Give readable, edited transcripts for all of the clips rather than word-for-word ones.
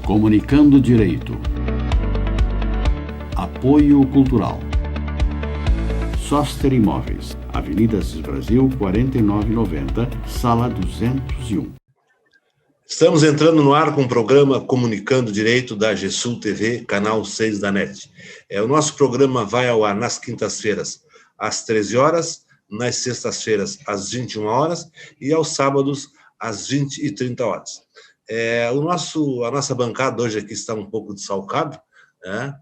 Comunicando Direito. Apoio Cultural. Soster Imóveis, Avenida Assis Brasil, 4990, Sala 201. Estamos entrando no ar com o programa Comunicando Direito da GESUL TV, canal 6 da NET. O nosso programa vai ao ar nas quintas-feiras, às 13 horas, nas sextas-feiras, às 21 horas e aos sábados, às 20h30. A nossa bancada hoje aqui está um pouco desfalcada, né?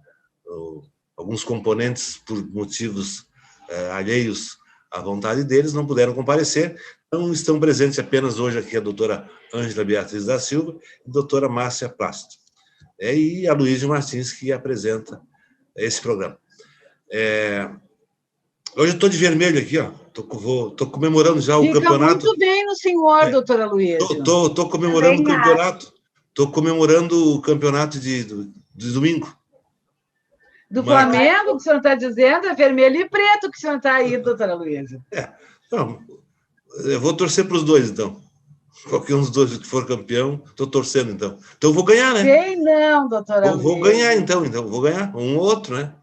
Alguns componentes, por motivos alheios à vontade deles, não puderam comparecer. Então, estão presentes apenas hoje aqui a doutora Ângela Beatriz da Silva e a doutora Márcia Plasto. E a Luísa Martins, que apresenta esse programa. Hoje eu estou de vermelho aqui, ó. Estou comemorando já o campeonato. Fica muito bem no senhor, doutora Luísa. Estou comemorando o campeonato. Estou comemorando o campeonato de domingo. Do Flamengo, que o senhor está dizendo, é vermelho e preto que o senhor está aí, doutora Luísa. Não, eu vou torcer para os dois, então. Qualquer um dos dois que for campeão, estou torcendo, então. Então eu vou ganhar, né? Sei não, doutora Luísa. Vou ganhar, então. Vou ganhar um ou outro, né?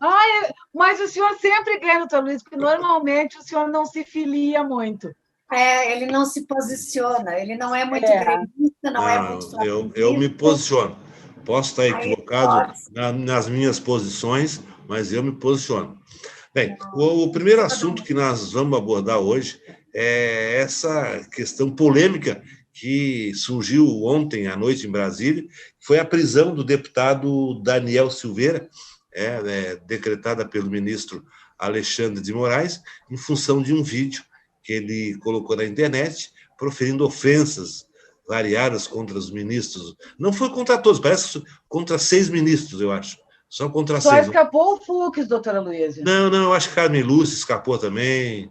Mas o senhor sempre ganha, doutora Luísa, porque normalmente o senhor não se filia muito. Ele não se posiciona, ele não é muito gremista, não é muito... Eu me posiciono. Posso estar equivocado nas minhas posições, mas eu me posiciono. Bem, o primeiro assunto que nós vamos abordar hoje é essa questão polêmica que surgiu ontem à noite em Brasília, que foi a prisão do deputado Daniel Silveira, decretada pelo ministro Alexandre de Moraes, em função de um vídeo que ele colocou na internet, proferindo ofensas variadas contra os ministros. Não foi contra todos, parece contra 6 ministros, eu acho. Só contra 6. Só escapou o Fux, doutora Luísa. Não, eu acho que Carmen Lúcia escapou também.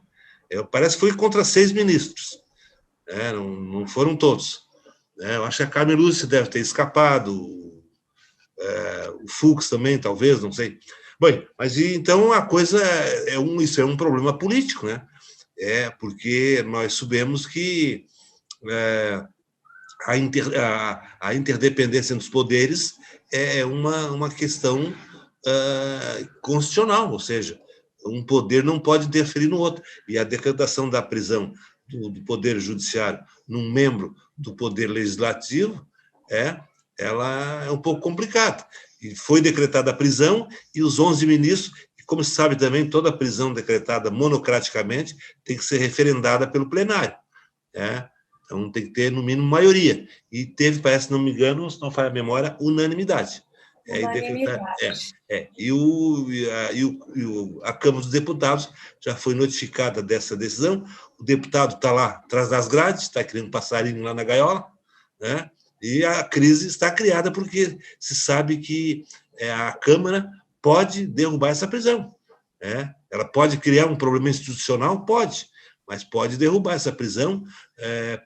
Parece que foi contra 6 ministros. Não foram todos. Eu acho que a Carmen Lúcia deve ter escapado, o Fux também, talvez, não sei. Bem, mas então a coisa isso é um problema político, né? Porque nós sabemos que a interdependência dos poderes é uma questão constitucional, ou seja, um poder não pode interferir no outro. E a decretação da prisão do Poder Judiciário num membro do Poder Legislativo ela é um pouco complicada. E foi decretada a prisão e os 11 ministros, e como se sabe também, toda prisão decretada monocraticamente tem que ser referendada pelo plenário. Então, tem que ter, no mínimo, maioria. E teve, parece, se não me engano, se não falha a memória, unanimidade. A Câmara dos Deputados já foi notificada dessa decisão. O deputado está lá atrás das grades, está criando passarinho lá na gaiola, né? E a crise está criada porque se sabe que a Câmara pode derrubar essa prisão. Ela pode criar um problema institucional? Pode, mas pode derrubar essa prisão,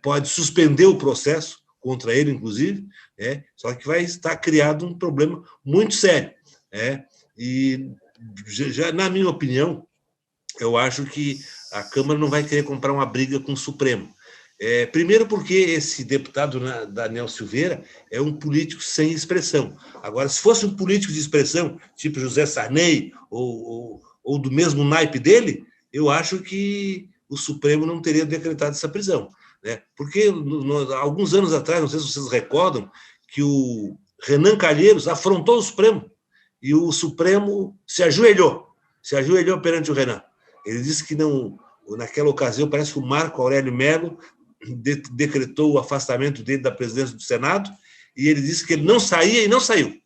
pode suspender o processo contra ele, inclusive, só que vai estar criado um problema muito sério. E, já, na minha opinião, eu acho que a Câmara não vai querer comprar uma briga com o Supremo. Primeiro porque esse deputado Daniel Silveira é um político sem expressão. Agora, se fosse um político de expressão, tipo José Sarney, ou do mesmo naipe dele, eu acho que o Supremo não teria decretado essa prisão. Porque, alguns anos atrás, não sei se vocês recordam, que o Renan Calheiros afrontou o Supremo e o Supremo se ajoelhou perante o Renan. Ele disse que não, naquela ocasião, parece que o Marco Aurélio Mello decretou o afastamento dele da presidência do Senado e ele disse que ele não saía e não saiu.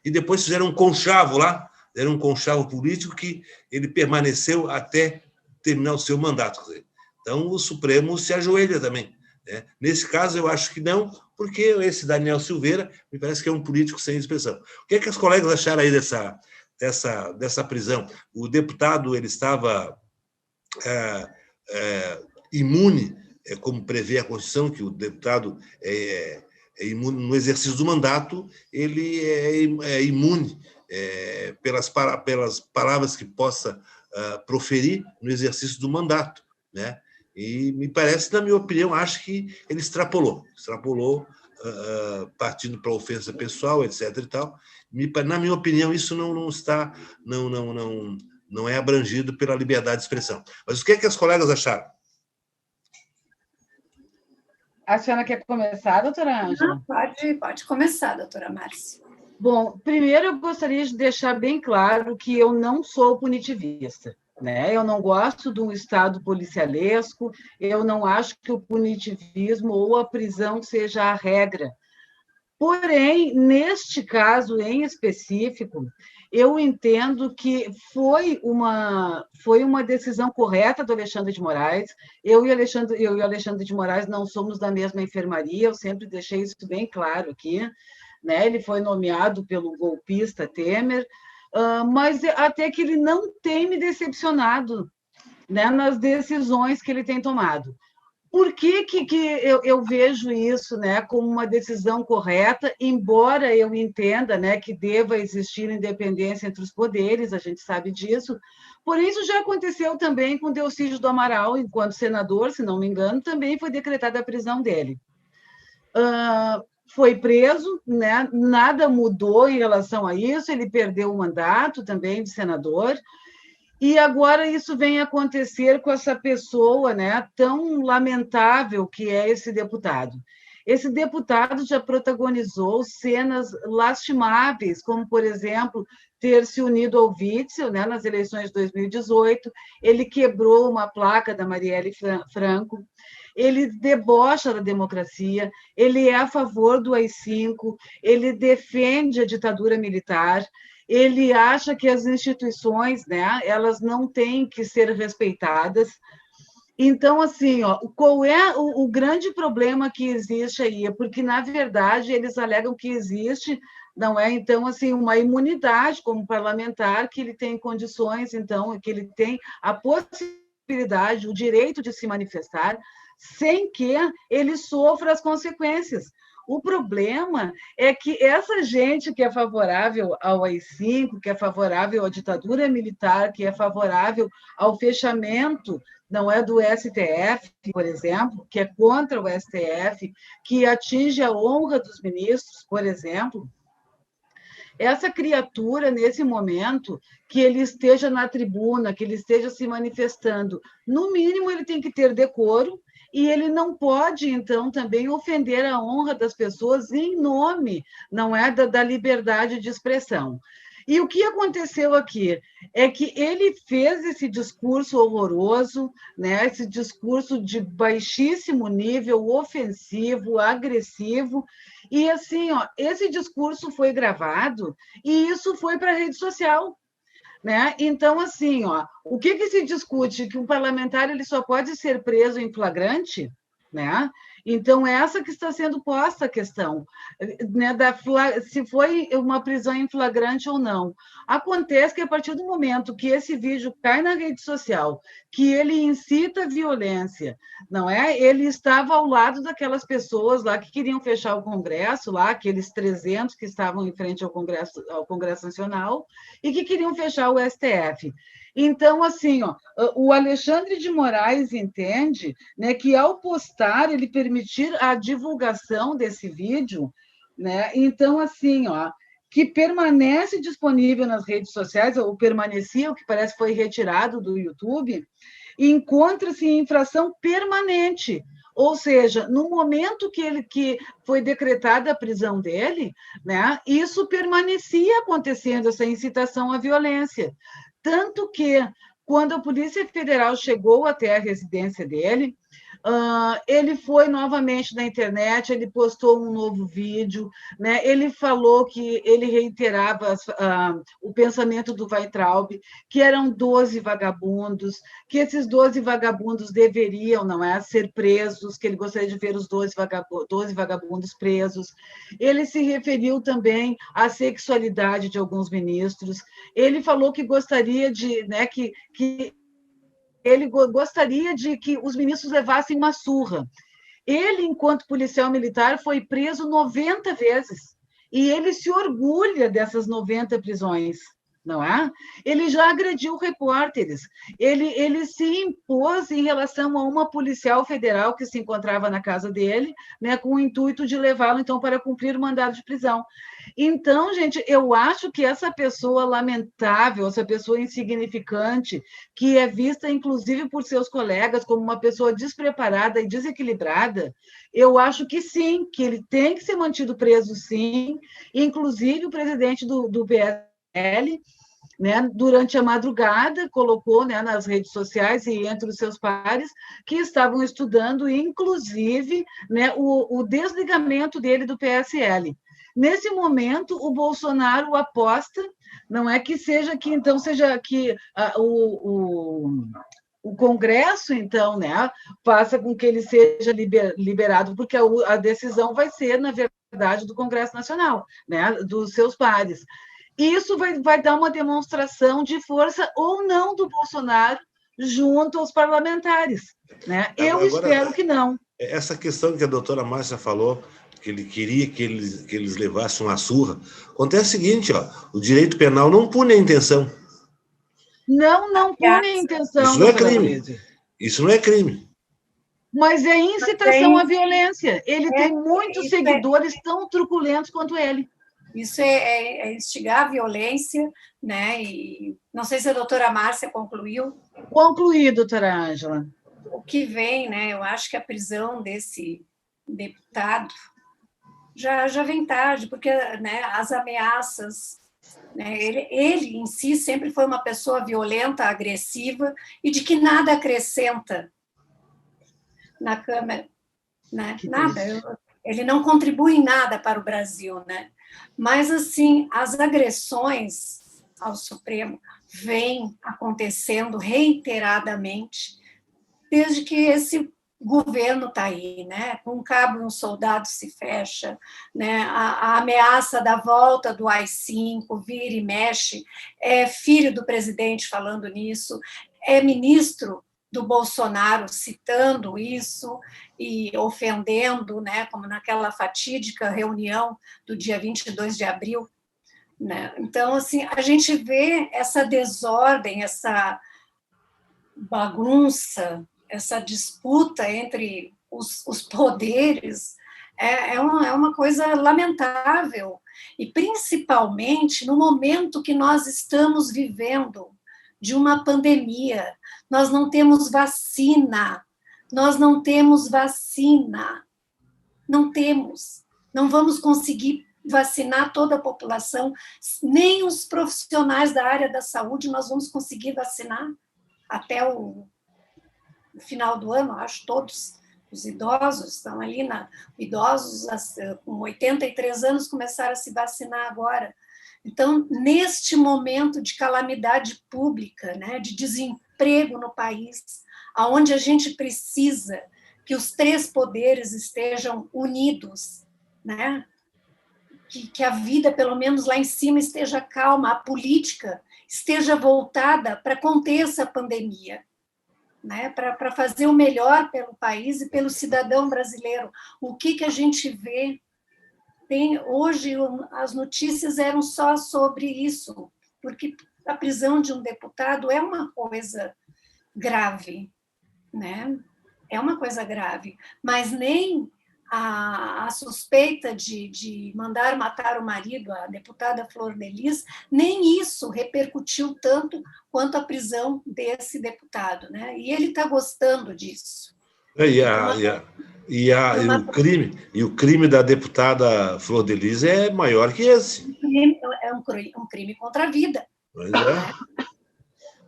E depois fizeram um conchavo lá, era um conchavo político que ele permaneceu até terminar o seu mandato. Então, o Supremo se ajoelha também. Nesse caso, eu acho que não, porque esse Daniel Silveira me parece que é um político sem expressão. O que é que os colegas acharam aí dessa prisão? O deputado ele estava imune, como prevê a Constituição, que o deputado é imune no exercício do mandato, ele é imune pelas palavras que possa proferir no exercício do mandato, né? E me parece, na minha opinião, acho que ele extrapolou partindo para ofensa pessoal, etc. E tal. Na minha opinião, isso não é abrangido pela liberdade de expressão. Mas o que as colegas acharam? A senhora quer começar, doutora Ângela? Pode começar, doutora Márcia. Bom, primeiro eu gostaria de deixar bem claro que eu não sou punitivista, né? Eu não gosto de um Estado policialesco, eu não acho que o punitivismo ou a prisão seja a regra. Porém, neste caso em específico, eu entendo que foi uma decisão correta do Alexandre de Moraes. Eu e o Alexandre de Moraes não somos da mesma enfermaria, eu sempre deixei isso bem claro aqui, né? Ele foi nomeado pelo golpista Temer, mas até que ele não tem me decepcionado, né, nas decisões que ele tem tomado. Por que eu vejo isso, né, como uma decisão correta, embora eu entenda, né, que deva existir independência entre os poderes, a gente sabe disso, porém isso já aconteceu também com Delcídio do Amaral, enquanto senador, se não me engano, também foi decretada a prisão dele. Foi preso, né, nada mudou em relação a isso, ele perdeu o mandato também de senador, e agora isso vem acontecer com essa pessoa, né, tão lamentável que é esse deputado. Esse deputado já protagonizou cenas lastimáveis, como, por exemplo, ter se unido ao Witzel, né, nas eleições de 2018, ele quebrou uma placa da Marielle Franco, ele debocha da democracia, ele é a favor do AI-5, ele defende a ditadura militar, ele acha que as instituições, né, elas não têm que ser respeitadas. Então, assim, qual é o grande problema que existe aí? É porque, na verdade, eles alegam que existe, não é, então, assim, uma imunidade como parlamentar, que ele tem condições, então, que ele tem a possibilidade, o direito de se manifestar, sem que ele sofra as consequências. O problema é que essa gente que é favorável ao AI-5, que é favorável à ditadura militar, que é favorável ao fechamento, não é, do STF, por exemplo, que é contra o STF, que atinge a honra dos ministros, por exemplo, essa criatura, nesse momento, que ele esteja na tribuna, que ele esteja se manifestando, no mínimo ele tem que ter decoro, e ele não pode, então, também ofender a honra das pessoas em nome, não é, da liberdade de expressão. E o que aconteceu aqui é que ele fez esse discurso horroroso, né, esse discurso de baixíssimo nível, ofensivo, agressivo, e assim, esse discurso foi gravado e isso foi para a rede social. Né? Então, assim, o que se discute? Que um parlamentar ele só pode ser preso em flagrante, né? Então, essa que está sendo posta a questão, né, se foi uma prisão em flagrante ou não. Acontece que, a partir do momento que esse vídeo cai na rede social, que ele incita a violência, não é? Ele estava ao lado daquelas pessoas lá que queriam fechar o Congresso, lá, aqueles 300 que estavam em frente ao Congresso Nacional, e que queriam fechar o STF. Então, assim, o Alexandre de Moraes entende, né, que, ao postar, ele permitir a divulgação desse vídeo, né, então, assim, que permanece disponível nas redes sociais, ou permanecia, o que parece foi retirado do YouTube, encontra-se em infração permanente. Ou seja, no momento que foi decretada a prisão dele, né, isso permanecia acontecendo, essa incitação à violência. Tanto que, quando a Polícia Federal chegou até a residência dele, ele foi novamente na internet, ele postou um novo vídeo, né? Ele falou que ele reiterava o pensamento do Weintraub, que eram 12 vagabundos, que esses 12 vagabundos deveriam, não é, ser presos, que ele gostaria de ver os 12 vagabundos presos. Ele se referiu também à sexualidade de alguns ministros. Ele falou que gostaria de, né, que ele gostaria de que os ministros levassem uma surra. Ele, enquanto policial militar, foi preso 90 vezes. E ele se orgulha dessas 90 prisões. não é? Ele já agrediu repórteres, ele se impôs em relação a uma policial federal que se encontrava na casa dele, né, com o intuito de levá-lo, então, para cumprir o mandado de prisão. Então, gente, eu acho que essa pessoa lamentável, essa pessoa insignificante, que é vista, inclusive, por seus colegas como uma pessoa despreparada e desequilibrada, eu acho que sim, que ele tem que ser mantido preso, sim. Inclusive, o presidente do PSL, né, durante a madrugada, colocou, né, nas redes sociais e entre os seus pares que estavam estudando, inclusive, né, o desligamento dele do PSL. Nesse momento, o Bolsonaro aposta, não é que seja que então seja que o Congresso, então, né, faça com que ele seja liberado, porque a decisão vai ser, na verdade, do Congresso Nacional, né, dos seus pares. Isso vai dar uma demonstração de força ou não do Bolsonaro junto aos parlamentares, né? Eu espero que não. Essa questão que a doutora Márcia falou, que ele queria que eles levassem uma surra, acontece o seguinte, ó, o direito penal não pune a intenção. Não pune a intenção. Isso não é crime. Isso não é crime. Mas é incitação à violência. Ele tem muitos seguidores tão truculentos quanto ele. Isso é instigar a violência, né? E não sei se a doutora Márcia concluiu. Concluí, doutora Ângela. O que vem, né? Eu acho que a prisão desse deputado já vem tarde, porque, né, as ameaças, né, ele em si sempre foi uma pessoa violenta, agressiva e de que nada acrescenta na Câmara, né? Nada. Ele não contribui em nada para o Brasil, né? Mas, assim, as agressões ao Supremo vêm acontecendo reiteradamente desde que esse governo está aí, né? Com um cabo e um soldado se fecha, né? A ameaça da volta do AI-5, vira e mexe, é filho do presidente falando nisso, é ministro do Bolsonaro citando isso e ofendendo, né? Como naquela fatídica reunião do dia 22 de abril. Né? Então, assim, a gente vê essa desordem, essa bagunça, essa disputa entre os poderes, é uma coisa lamentável, e principalmente no momento que nós estamos vivendo de uma pandemia, nós não temos vacina, não vamos conseguir vacinar toda a população, nem os profissionais da área da saúde nós vamos conseguir vacinar até o final do ano, acho, todos os idosos estão ali, idosos com 83 anos começaram a se vacinar agora. Então, neste momento de calamidade pública, né, de desemprego no país, onde a gente precisa que os três poderes estejam unidos, né, que a vida, pelo menos lá em cima, esteja calma, a política esteja voltada para conter essa pandemia, né, para fazer o melhor pelo país e pelo cidadão brasileiro. O que a gente vê? Hoje, as notícias eram só sobre isso, porque a prisão de um deputado é uma coisa grave, né? É uma coisa grave, mas nem a suspeita de mandar matar o marido, a deputada Flor de Lis, nem isso repercutiu tanto quanto a prisão desse deputado, né? E ele está gostando disso. O crime da deputada Flor de Lis é maior que esse. É um crime contra a vida. Pois é.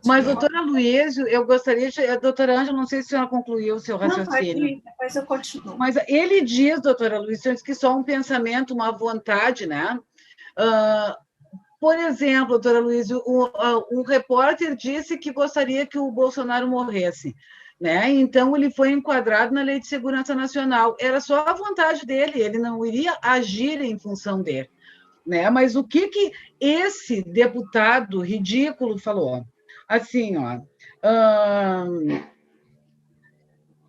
Mas, doutora Luísio, eu gostaria de... A doutora Ângela, não sei se a senhora concluiu o seu raciocínio. Não, depois eu continuo. Mas ele diz, doutora Luísio, que só um pensamento, uma vontade, né? Por exemplo, doutora Luísio, um repórter disse que gostaria que o Bolsonaro morresse, né? Então, ele foi enquadrado na Lei de Segurança Nacional. Era só a vontade dele, ele não iria agir em função dele, né? Mas o que esse deputado ridículo falou? Assim, ó,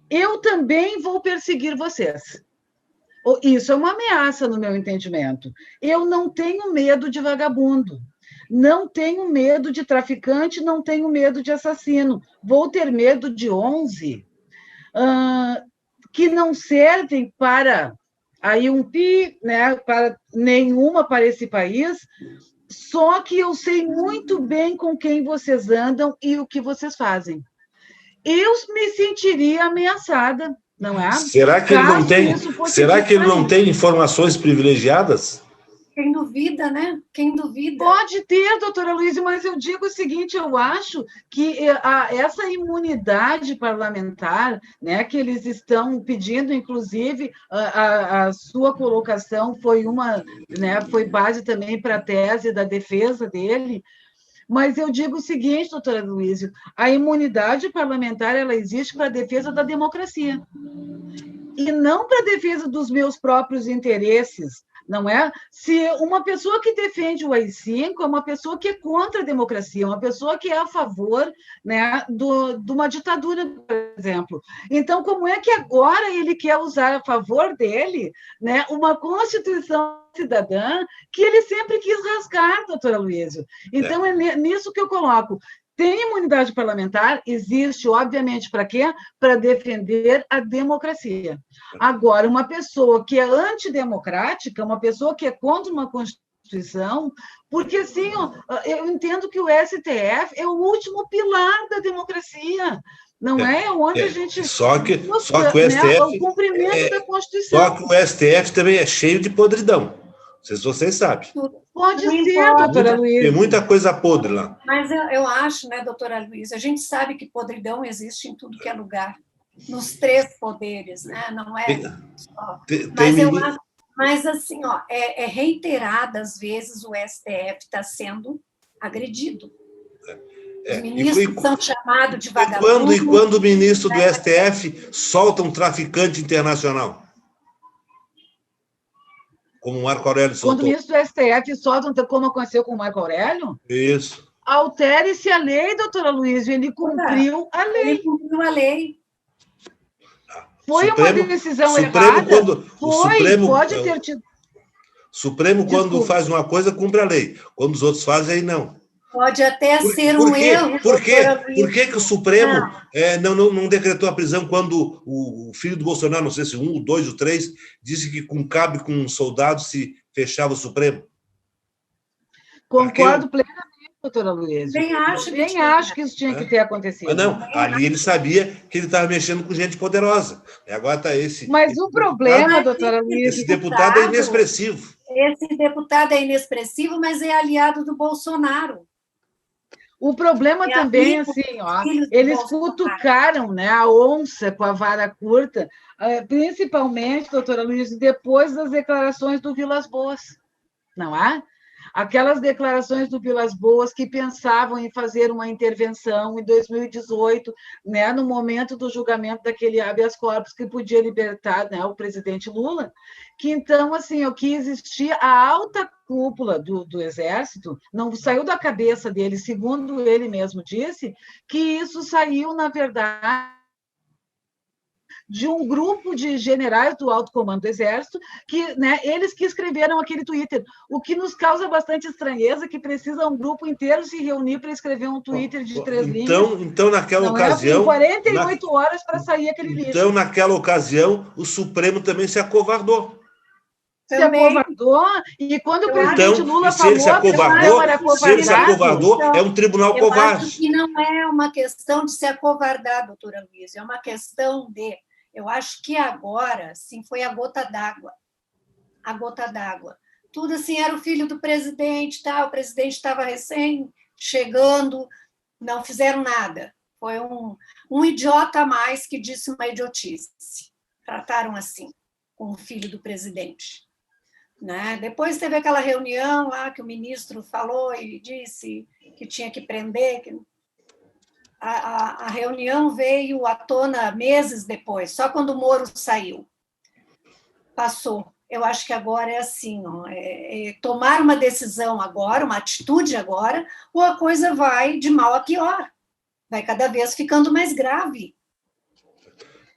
eu também vou perseguir vocês. Isso é uma ameaça, no meu entendimento. Eu não tenho medo de vagabundo. Não tenho medo de traficante, não tenho medo de assassino. Vou ter medo de 11 que não servem para aí né, para nenhuma para esse país, só que eu sei muito bem com quem vocês andam e o que vocês fazem. Eu me sentiria ameaçada, não é? Será que ele não tem informações privilegiadas? Quem duvida, né? Quem duvida? Pode ter, doutora Luísa, mas eu digo o seguinte, eu acho que essa imunidade parlamentar, né, que eles estão pedindo, inclusive, a sua colocação foi né, foi base também para a tese da defesa dele, mas eu digo o seguinte, doutora Luísa, a imunidade parlamentar ela existe para a defesa da democracia e não para a defesa dos meus próprios interesses, não é? Se uma pessoa que defende o AI-5 é uma pessoa que é contra a democracia, uma pessoa que é a favor, né, de uma ditadura, por exemplo. Então, como é que agora ele quer usar a favor dele, né, uma Constituição cidadã que ele sempre quis rasgar, doutora Luísa? Então, é nisso que eu coloco. Tem imunidade parlamentar? Existe, obviamente, para quê? Para defender a democracia. Agora, uma pessoa que é antidemocrática, uma pessoa que é contra uma Constituição, porque, assim, eu entendo que o STF é o último pilar da democracia, não é? Onde a gente... Só que o STF... Né, o cumprimento da Constituição. Só que o STF também é cheio de podridão. Não sei se vocês sabem. Pode ser, doutora Luísa. Tem muita coisa podre lá. Mas eu acho, né, doutora Luísa, a gente sabe que podridão existe em tudo que é lugar, nos 3 poderes, né? Não é só. Mas assim, ó, é reiteradas vezes o STF está sendo agredido. Os ministros são chamados de vagabundo. E quando o ministro do STF solta um traficante internacional? Como o Marco Aurélio soltou. Quando o ministro do STF solta, como aconteceu com o Marco Aurélio? Isso. Altere-se a lei, doutora Luísa, ele cumpriu a lei. Ele cumpriu a lei. Foi uma decisão errada? Pode ter tido. Supremo, quando faz uma coisa, cumpre a lei. Quando os outros fazem, aí não. Pode até ser um erro. Por que o Supremo não decretou a prisão quando o filho do Bolsonaro, não sei se 1, 2 ou 3, disse que cabe com um soldado se fechava o Supremo? Concordo plenamente, doutora Luísa. Nem acho que isso tinha que ter acontecido. Mas não, ali ele sabia que ele estava mexendo com gente poderosa. E agora está esse... Mas o problema, doutora Luísa... Esse deputado é inexpressivo. Esse deputado é inexpressivo, mas é aliado do Bolsonaro. O problema também, assim, ó, eles cutucaram, né, a onça com a vara curta, principalmente, doutora Luísa, depois das declarações do Vilas Boas, não é? Aquelas declarações do Vilas Boas que pensavam em fazer uma intervenção em 2018, né, no momento do julgamento daquele habeas corpus que podia libertar, né, o presidente Lula, que então, assim, o que existia, a alta cúpula do Exército, não saiu da cabeça dele, segundo ele mesmo disse, que isso saiu, na verdade, de um grupo de generais do alto comando do Exército, que, né, eles que escreveram aquele Twitter, o que nos causa bastante estranheza, que precisa um grupo inteiro se reunir para escrever um Twitter de 3 linhas. Então, naquela ocasião... 48 horas para sair aquele lixo. Então, naquela ocasião, o Supremo também se acovardou. Se acovardou, e quando o presidente Lula falou... Se ele se acovardou, é um tribunal covarde. Eu acho que não é uma questão de se acovardar, doutora Luísa, é uma questão de... Eu acho que agora, sim, foi a gota d'água. A gota d'água. Tudo assim, era o filho do presidente, tá? O presidente estava recém chegando, não fizeram nada. Foi um idiota a mais que disse uma idiotice. Trataram assim, com o filho do presidente. Né? Depois teve aquela reunião lá que o ministro falou e disse que tinha que prender, que... A reunião veio à tona meses depois, só quando o Moro saiu. Passou. Eu acho que agora é assim, ó, tomar uma decisão agora, uma atitude agora, ou a coisa vai de mal a pior. Vai cada vez ficando mais grave.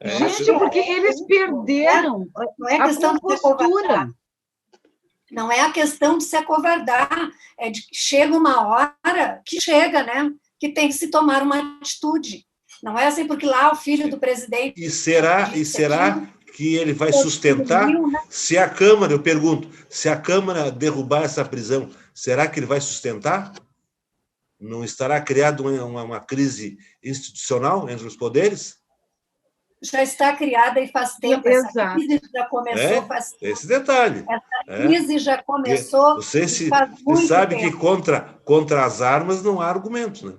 Gente, porque eles perderam não é questão a compostura. Não é a questão de se acovardar, é de que chega uma hora que chega, né? Que tem que se tomar uma atitude. Não é assim porque lá o filho do presidente... E será que ele vai sustentar? Se a Câmara, eu pergunto, se a Câmara derrubar essa prisão, será que ele vai sustentar? Não estará criada uma crise institucional entre os poderes? Já está criada e faz tempo. Essa crise já começou faz tempo. Esse detalhe. Essa crise já começou. Você sabe que contra as armas não há argumentos, né?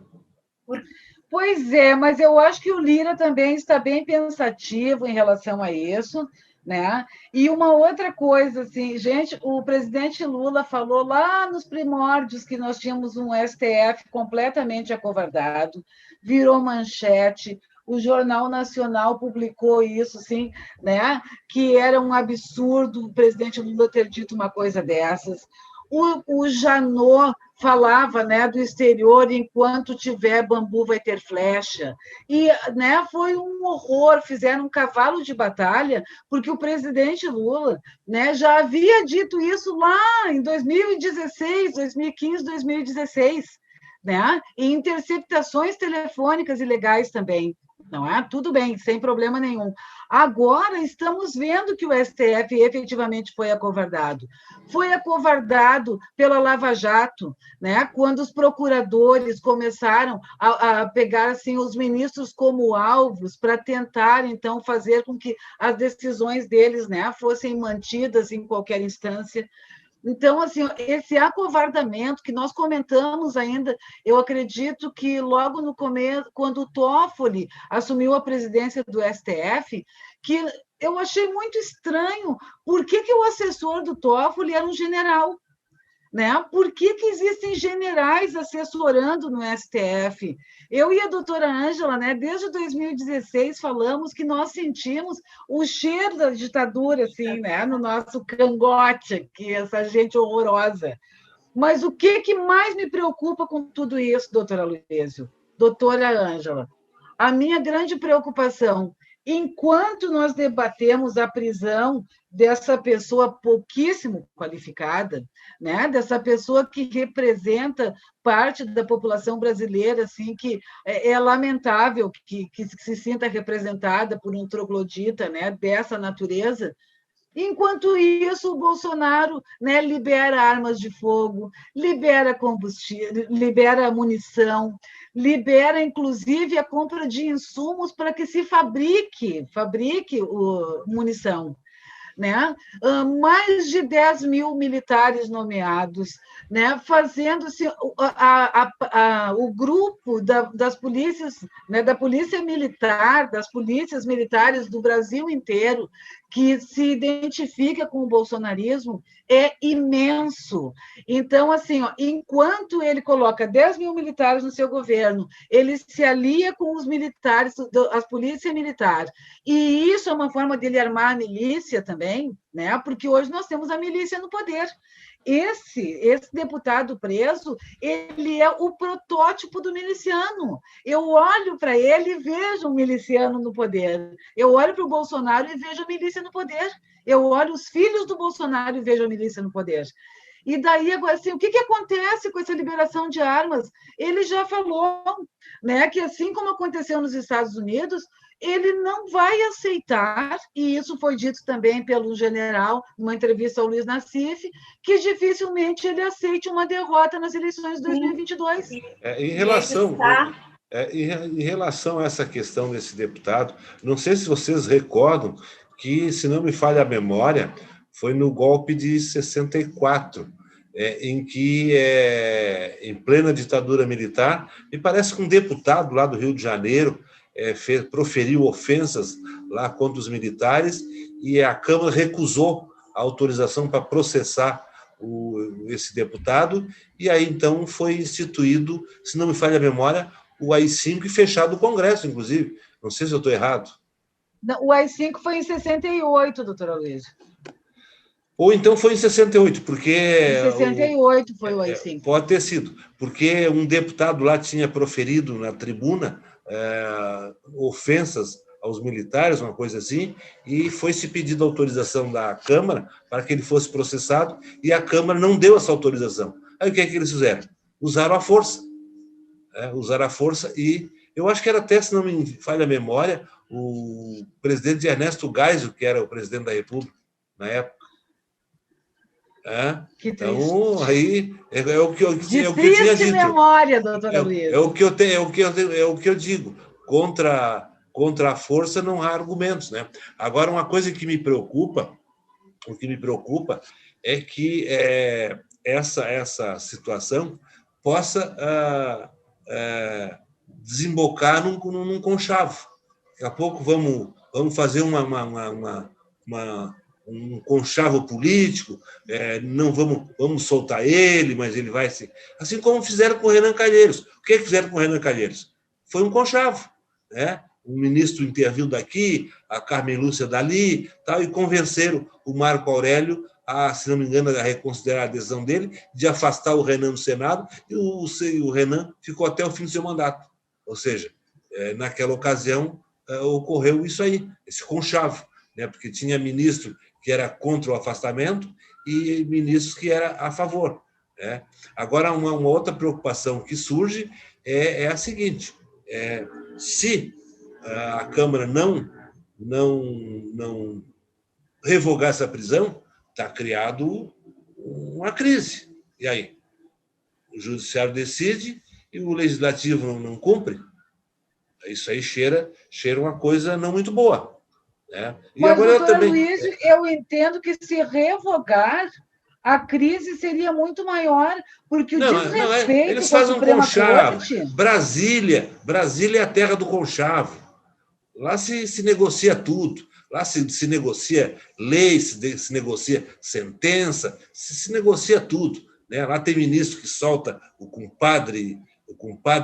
Pois é, mas eu acho que o Lira também está bem pensativo em relação a isso, né? E uma outra coisa, assim, gente, o presidente Lula falou lá nos primórdios que nós tínhamos um STF completamente acovardado, virou manchete, o Jornal Nacional publicou isso, assim, né? Que era um absurdo o presidente Lula ter dito uma coisa dessas. O Janot falava, né, do exterior, enquanto tiver bambu vai ter flecha. E, né, foi um horror, fizeram um cavalo de batalha, porque o presidente Lula, né, já havia dito isso lá em 2016, 2015, 2016, né, em interceptações telefônicas ilegais também. Não é? Tudo bem, sem problema nenhum. Agora estamos vendo que o STF efetivamente foi acovardado. Foi acovardado pela Lava Jato, né? Quando os procuradores começaram a pegar assim, os ministros como alvos para tentar, então, fazer com que as decisões deles, né, fossem mantidas em qualquer instância. Então, assim, esse acovardamento que nós comentamos ainda, eu acredito que logo no começo, quando o Toffoli assumiu a presidência do STF, que eu achei muito estranho por que o assessor do Toffoli era um general, né? Por que existem generais assessorando no STF? Eu e a doutora Ângela, né, desde 2016, falamos que nós sentimos o cheiro da ditadura assim, né, no nosso cangote, que essa gente horrorosa. Mas o que mais me preocupa com tudo isso, doutora Luísio? Doutora Ângela? A minha grande preocupação, enquanto nós debatemos a prisão dessa pessoa pouquíssimo qualificada, né, dessa pessoa que representa parte da população brasileira, assim, que é lamentável que se sinta representada por um troglodita, né, dessa natureza. Enquanto isso, o Bolsonaro, né, libera armas de fogo, libera combustível, libera munição, libera, inclusive, a compra de insumos para que se fabrique munição. Né? Mais de 10 mil militares nomeados, né? Fazendo-se o grupo das polícias, né? Da polícia militar, das polícias militares do Brasil inteiro, que se identifica com o bolsonarismo, é imenso. Então, assim, enquanto ele coloca 10 mil militares no seu governo, ele se alia com os militares, as polícias militares, e isso é uma forma dele armar a milícia também, né? Porque hoje nós temos a milícia no poder. Esse deputado preso, ele é o protótipo do miliciano. Eu olho para ele e vejo um miliciano no poder. Eu olho para o Bolsonaro e vejo a milícia no poder. Eu olho os filhos do Bolsonaro e vejo a milícia no poder. E daí, agora, assim, o que acontece com essa liberação de armas? Ele já falou, né, que assim como aconteceu nos Estados Unidos, ele não vai aceitar, e isso foi dito também pelo general, numa entrevista ao Luiz Nassif, que dificilmente ele aceite uma derrota nas eleições de 2022. Em relação a essa questão desse deputado, não sei se vocês recordam que, se não me falha a memória, foi no golpe de 64, em que, em plena ditadura militar, me parece que um deputado lá do Rio de Janeiro proferiu ofensas lá contra os militares e a Câmara recusou a autorização para processar esse deputado, e aí então foi instituído, se não me falha a memória, o AI-5 e fechado o Congresso, inclusive. Não sei se eu estou errado. Não, o AI-5 foi em 68, doutora Luísa. Ou então foi em 68, porque... Em 68 foi o AI-5. Pode ter sido, porque um deputado lá tinha proferido na tribuna ofensas aos militares, uma coisa assim, e foi se pedido autorização da Câmara para que ele fosse processado, e a Câmara não deu essa autorização. Aí o que é que eles fizeram? Usaram a força. Usaram a força e eu acho que era até, se não me falha a memória, o presidente Ernesto Geisel, que era o presidente da República na época. Então, aí é o que eu tinha dito. Memória, doutora Luísa. É o que eu digo. Contra a força não há argumentos, né? Agora, uma coisa que me preocupa, é que essa situação possa desembocar num conchavo. Daqui a pouco vamos fazer um conchavo político, não vamos soltar ele, mas ele vai se... Assim como fizeram com o Renan Calheiros. O que fizeram com o Renan Calheiros? Foi um conchavo, né? O ministro interviu daqui, a Carmen Lúcia dali, tal, e convenceram o Marco Aurélio a, se não me engano, a reconsiderar a adesão dele, de afastar o Renan do Senado, e o Renan ficou até o fim do seu mandato. Ou seja, naquela ocasião, ocorreu isso aí, esse conchavo, né? Porque tinha ministro que era contra o afastamento e ministros que era a favor, né? Agora, uma outra preocupação que surge é a seguinte: se a Câmara não revogar essa prisão, está criado uma crise. E aí? O Judiciário decide e o Legislativo não cumpre? Isso aí cheira uma coisa não muito boa, né? E mas, agora doutora também... Luiz, eu entendo que se revogar, a crise seria muito maior, porque o desrespeito eles fazem com a um Suprema conchavo. Corte... Brasília é a terra do conchavo. Lá se negocia tudo. Lá se negocia lei, se negocia sentença, se negocia tudo, né? Lá tem ministro que solta o compadre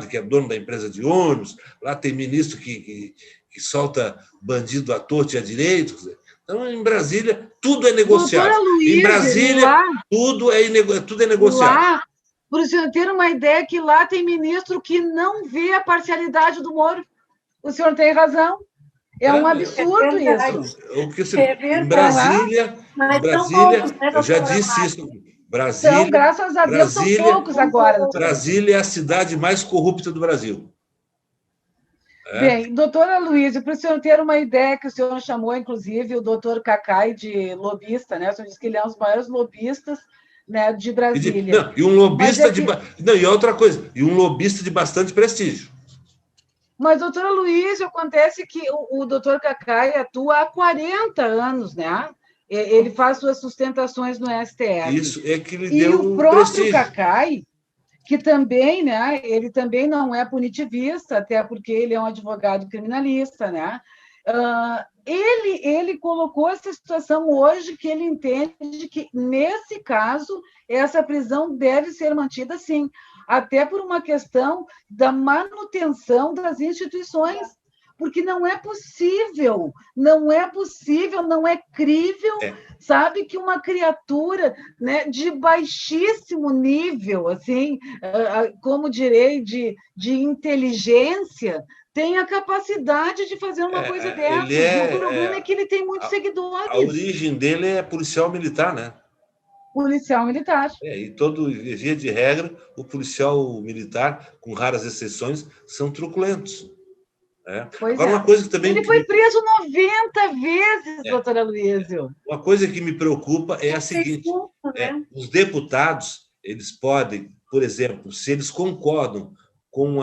que é dono da empresa de ônibus, lá tem ministro que solta bandido à torta e à direita. Então, em Brasília, tudo é negociado. Luiz, em Brasília, lá, tudo é negociado. Lá, para o senhor ter uma ideia, que lá tem ministro que não vê a parcialidade do Moro. O senhor tem razão. É um absurdo isso. Em Brasília, eu já disse isso. Brasília, então, graças a Deus, são poucos agora. Brasília é a cidade mais corrupta do Brasil. Bem, doutora Luísa, para o senhor ter uma ideia, que o senhor chamou, inclusive, o doutor Cacai de lobista, né? O senhor disse que ele é um dos maiores lobistas, né, de Brasília. E um lobista e outra coisa, e um lobista de bastante prestígio. Mas, doutora Luísa, acontece que o doutor Cacai atua há 40 anos, né? Ele faz suas sustentações no STF. Isso é que lhe deu o próprio prestígio. Cacai, que também, né, ele também não é punitivista, até porque ele é um advogado criminalista, né? Ele colocou essa situação hoje que ele entende que, nesse caso, essa prisão deve ser mantida, sim, até por uma questão da manutenção das instituições, porque não é possível, não é crível, sabe, que uma criatura, né, de baixíssimo nível, assim, como direi, de inteligência, tem a capacidade de fazer uma coisa dessa. O problema é que ele tem muitos seguidores. A origem dele é policial militar, né? Policial militar. E via de regra, o policial militar, com raras exceções, são truculentos. Agora, uma coisa que também... Ele foi preso 90 vezes, doutora Luísa. Uma coisa que me preocupa é a seguinte: os deputados, eles podem, por exemplo, se eles concordam com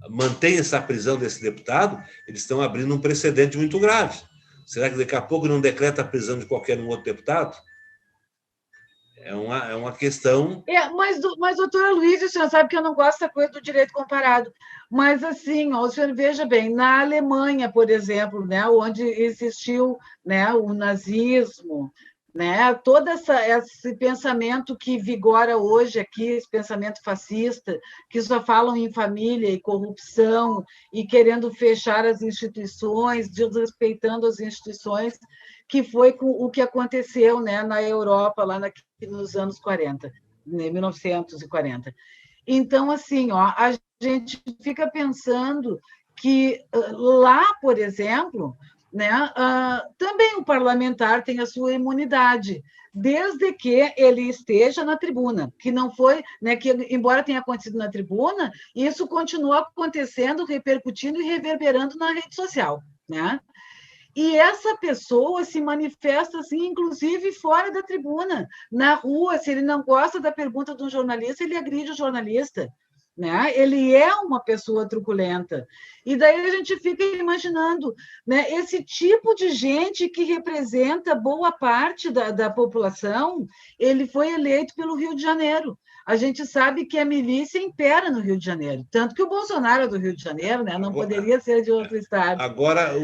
mantém essa prisão desse deputado, eles estão abrindo um precedente muito grave. Será que daqui a pouco não decreta a prisão de qualquer outro deputado? É uma questão... Mas, doutora Luísa, o senhor sabe que eu não gosto da coisa do direito comparado, mas, assim, o senhor veja bem, na Alemanha, por exemplo, né, onde existiu, né, o nazismo, né, todo esse pensamento que vigora hoje aqui, esse pensamento fascista, que só falam em família e corrupção, e querendo fechar as instituições, desrespeitando as instituições, que foi o que aconteceu, né, na Europa, lá nos anos 40, 1940. Então, assim, a gente fica pensando que lá, por exemplo, né, também o parlamentar tem a sua imunidade, desde que ele esteja na tribuna, que não foi, né, que embora tenha acontecido na tribuna, isso continua acontecendo, repercutindo e reverberando na rede social, né? E essa pessoa se manifesta assim, inclusive fora da tribuna, na rua, se ele não gosta da pergunta de um jornalista, ele agride o jornalista, né? Ele é uma pessoa truculenta. E daí a gente fica imaginando, né, esse tipo de gente que representa boa parte da população, ele foi eleito pelo Rio de Janeiro. A gente sabe que a milícia impera no Rio de Janeiro, tanto que o Bolsonaro é do Rio de Janeiro, né? Não poderia ser de outro estado. Agora,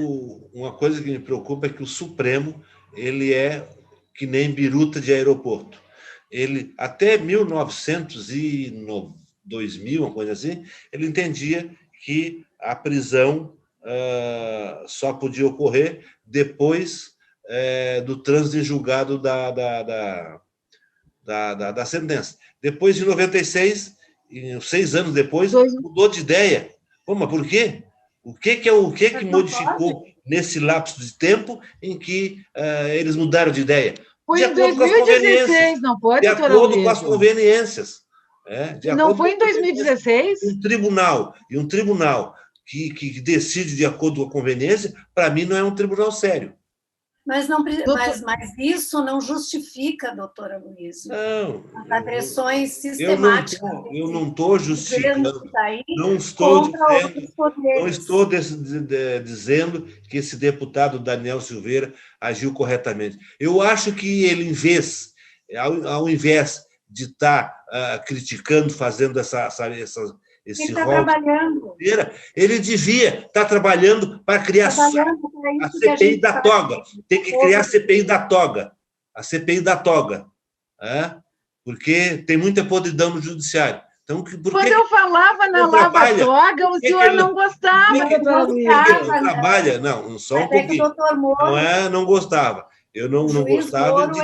uma coisa que me preocupa é que o Supremo ele é que nem biruta de aeroporto. Ele, até 2000, uma coisa assim, ele entendia que a prisão só podia ocorrer depois do trânsito em julgado da sentença. Depois de 96, 6 anos depois, mudou de ideia. Pô, mas por quê? O que modificou nesse lapso de tempo em que eles mudaram de ideia? Foi em 2016, não pode, de acordo com as conveniências. Não foi em 2016? Um tribunal que decide de acordo com a conveniência, para mim, não é um tribunal sério. Mas isso não justifica, doutora Luísa, as agressões sistemáticas. Eu não estou justificando, não estou dizendo que esse deputado Daniel Silveira agiu corretamente. Eu acho que ele, ao invés de estar criticando, fazendo esse rol, ele devia estar trabalhando para criar a CPI da toga. Tem que criar a CPI da toga. A CPI da toga. Porque tem muita podridão no judiciário. Então, quando eu falava na lava-toga, o senhor não gostava, doutora Luísa. Trabalha, não, só um pouquinho. Não gostava. Eu não gostava de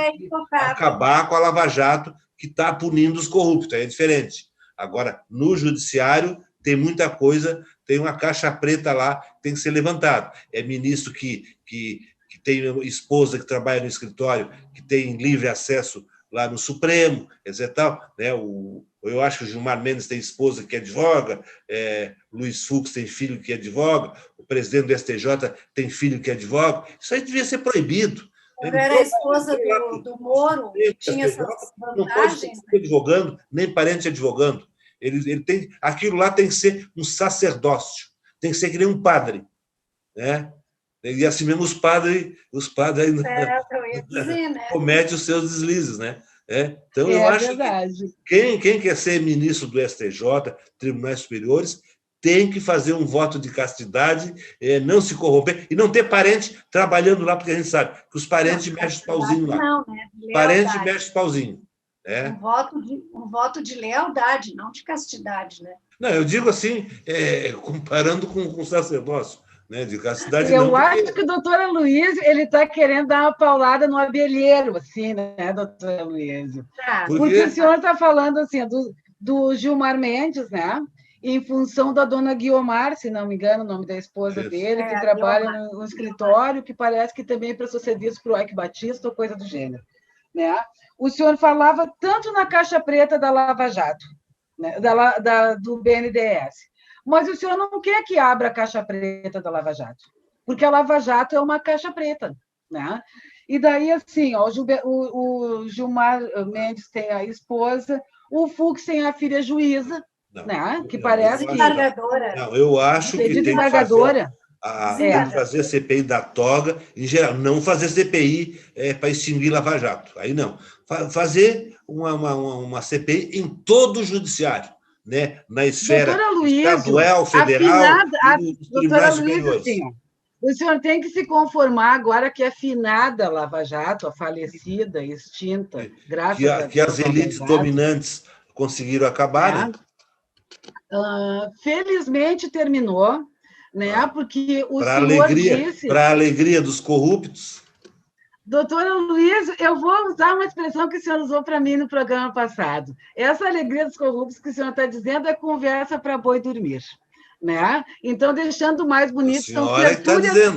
acabar com a Lava Jato, que está punindo os corruptos, é diferente. Agora, no judiciário, tem muita coisa, tem uma caixa preta lá, tem que ser levantado. É ministro que tem esposa que trabalha no escritório, que tem livre acesso lá no Supremo, etc. Tal, né? Eu acho que o Gilmar Mendes tem esposa que advoga, Luiz Fux tem filho que advoga, o presidente do STJ tem filho que advoga. Isso aí devia ser proibido. Quando era a esposa do Moro, tinha essas vantagens. Não pode ser advogando, nem parente advogando. Aquilo lá tem que ser um sacerdócio, tem que ser que nem um padre. Né? E assim mesmo os padres ainda cometem os seus deslizes. Né? Então, eu acho verdade. Que quem quer ser ministro do STJ, Tribunais Superiores, tem que fazer um voto de castidade, não se corromper, e não ter parente trabalhando lá, porque a gente sabe que os parentes mexem os pauzinhos lá. Não, né? Parente mexe os pauzinhos. Um voto de lealdade, não de castidade. Né? Não, eu digo assim, comparando com o sacerdócio, né? De castidade. Eu acho que o doutor Aloysio está querendo dar uma paulada no abelheiro, assim, né, doutor Aloysio? Porque o senhor está falando assim, do Gilmar Mendes, né? Em função da dona Guiomar, se não me engano, o nome da esposa dele, que trabalha no escritório, que parece que também prestou serviço para o Ike Batista ou coisa do gênero. Né? O senhor falava tanto na caixa preta da Lava Jato, né? do BNDES, mas o senhor não quer que abra a caixa preta da Lava Jato, porque a Lava Jato é uma caixa preta. Né? E daí, assim, o Gilmar Mendes tem a esposa, o Fux tem a filha juíza, né? Que parece que... Não, eu acho que tem que fazer a CPI da toga, em geral, não fazer CPI para extinguir Lava Jato, aí não. Fazer uma CPI em todo o judiciário, né? Na esfera estadual, federal e dos tribunais superiores. Assim, o senhor tem que se conformar agora que a finada Lava Jato, a falecida, extinta, graças a Deus, que as elites dominantes conseguiram acabar, né? Felizmente terminou, né? Porque o senhor disse... Para a alegria dos corruptos. Doutora Luísa, eu vou usar uma expressão que o senhor usou para mim no programa passado. Essa alegria dos corruptos que o senhor está dizendo é conversa para boi dormir. né? Então, deixando mais bonito, são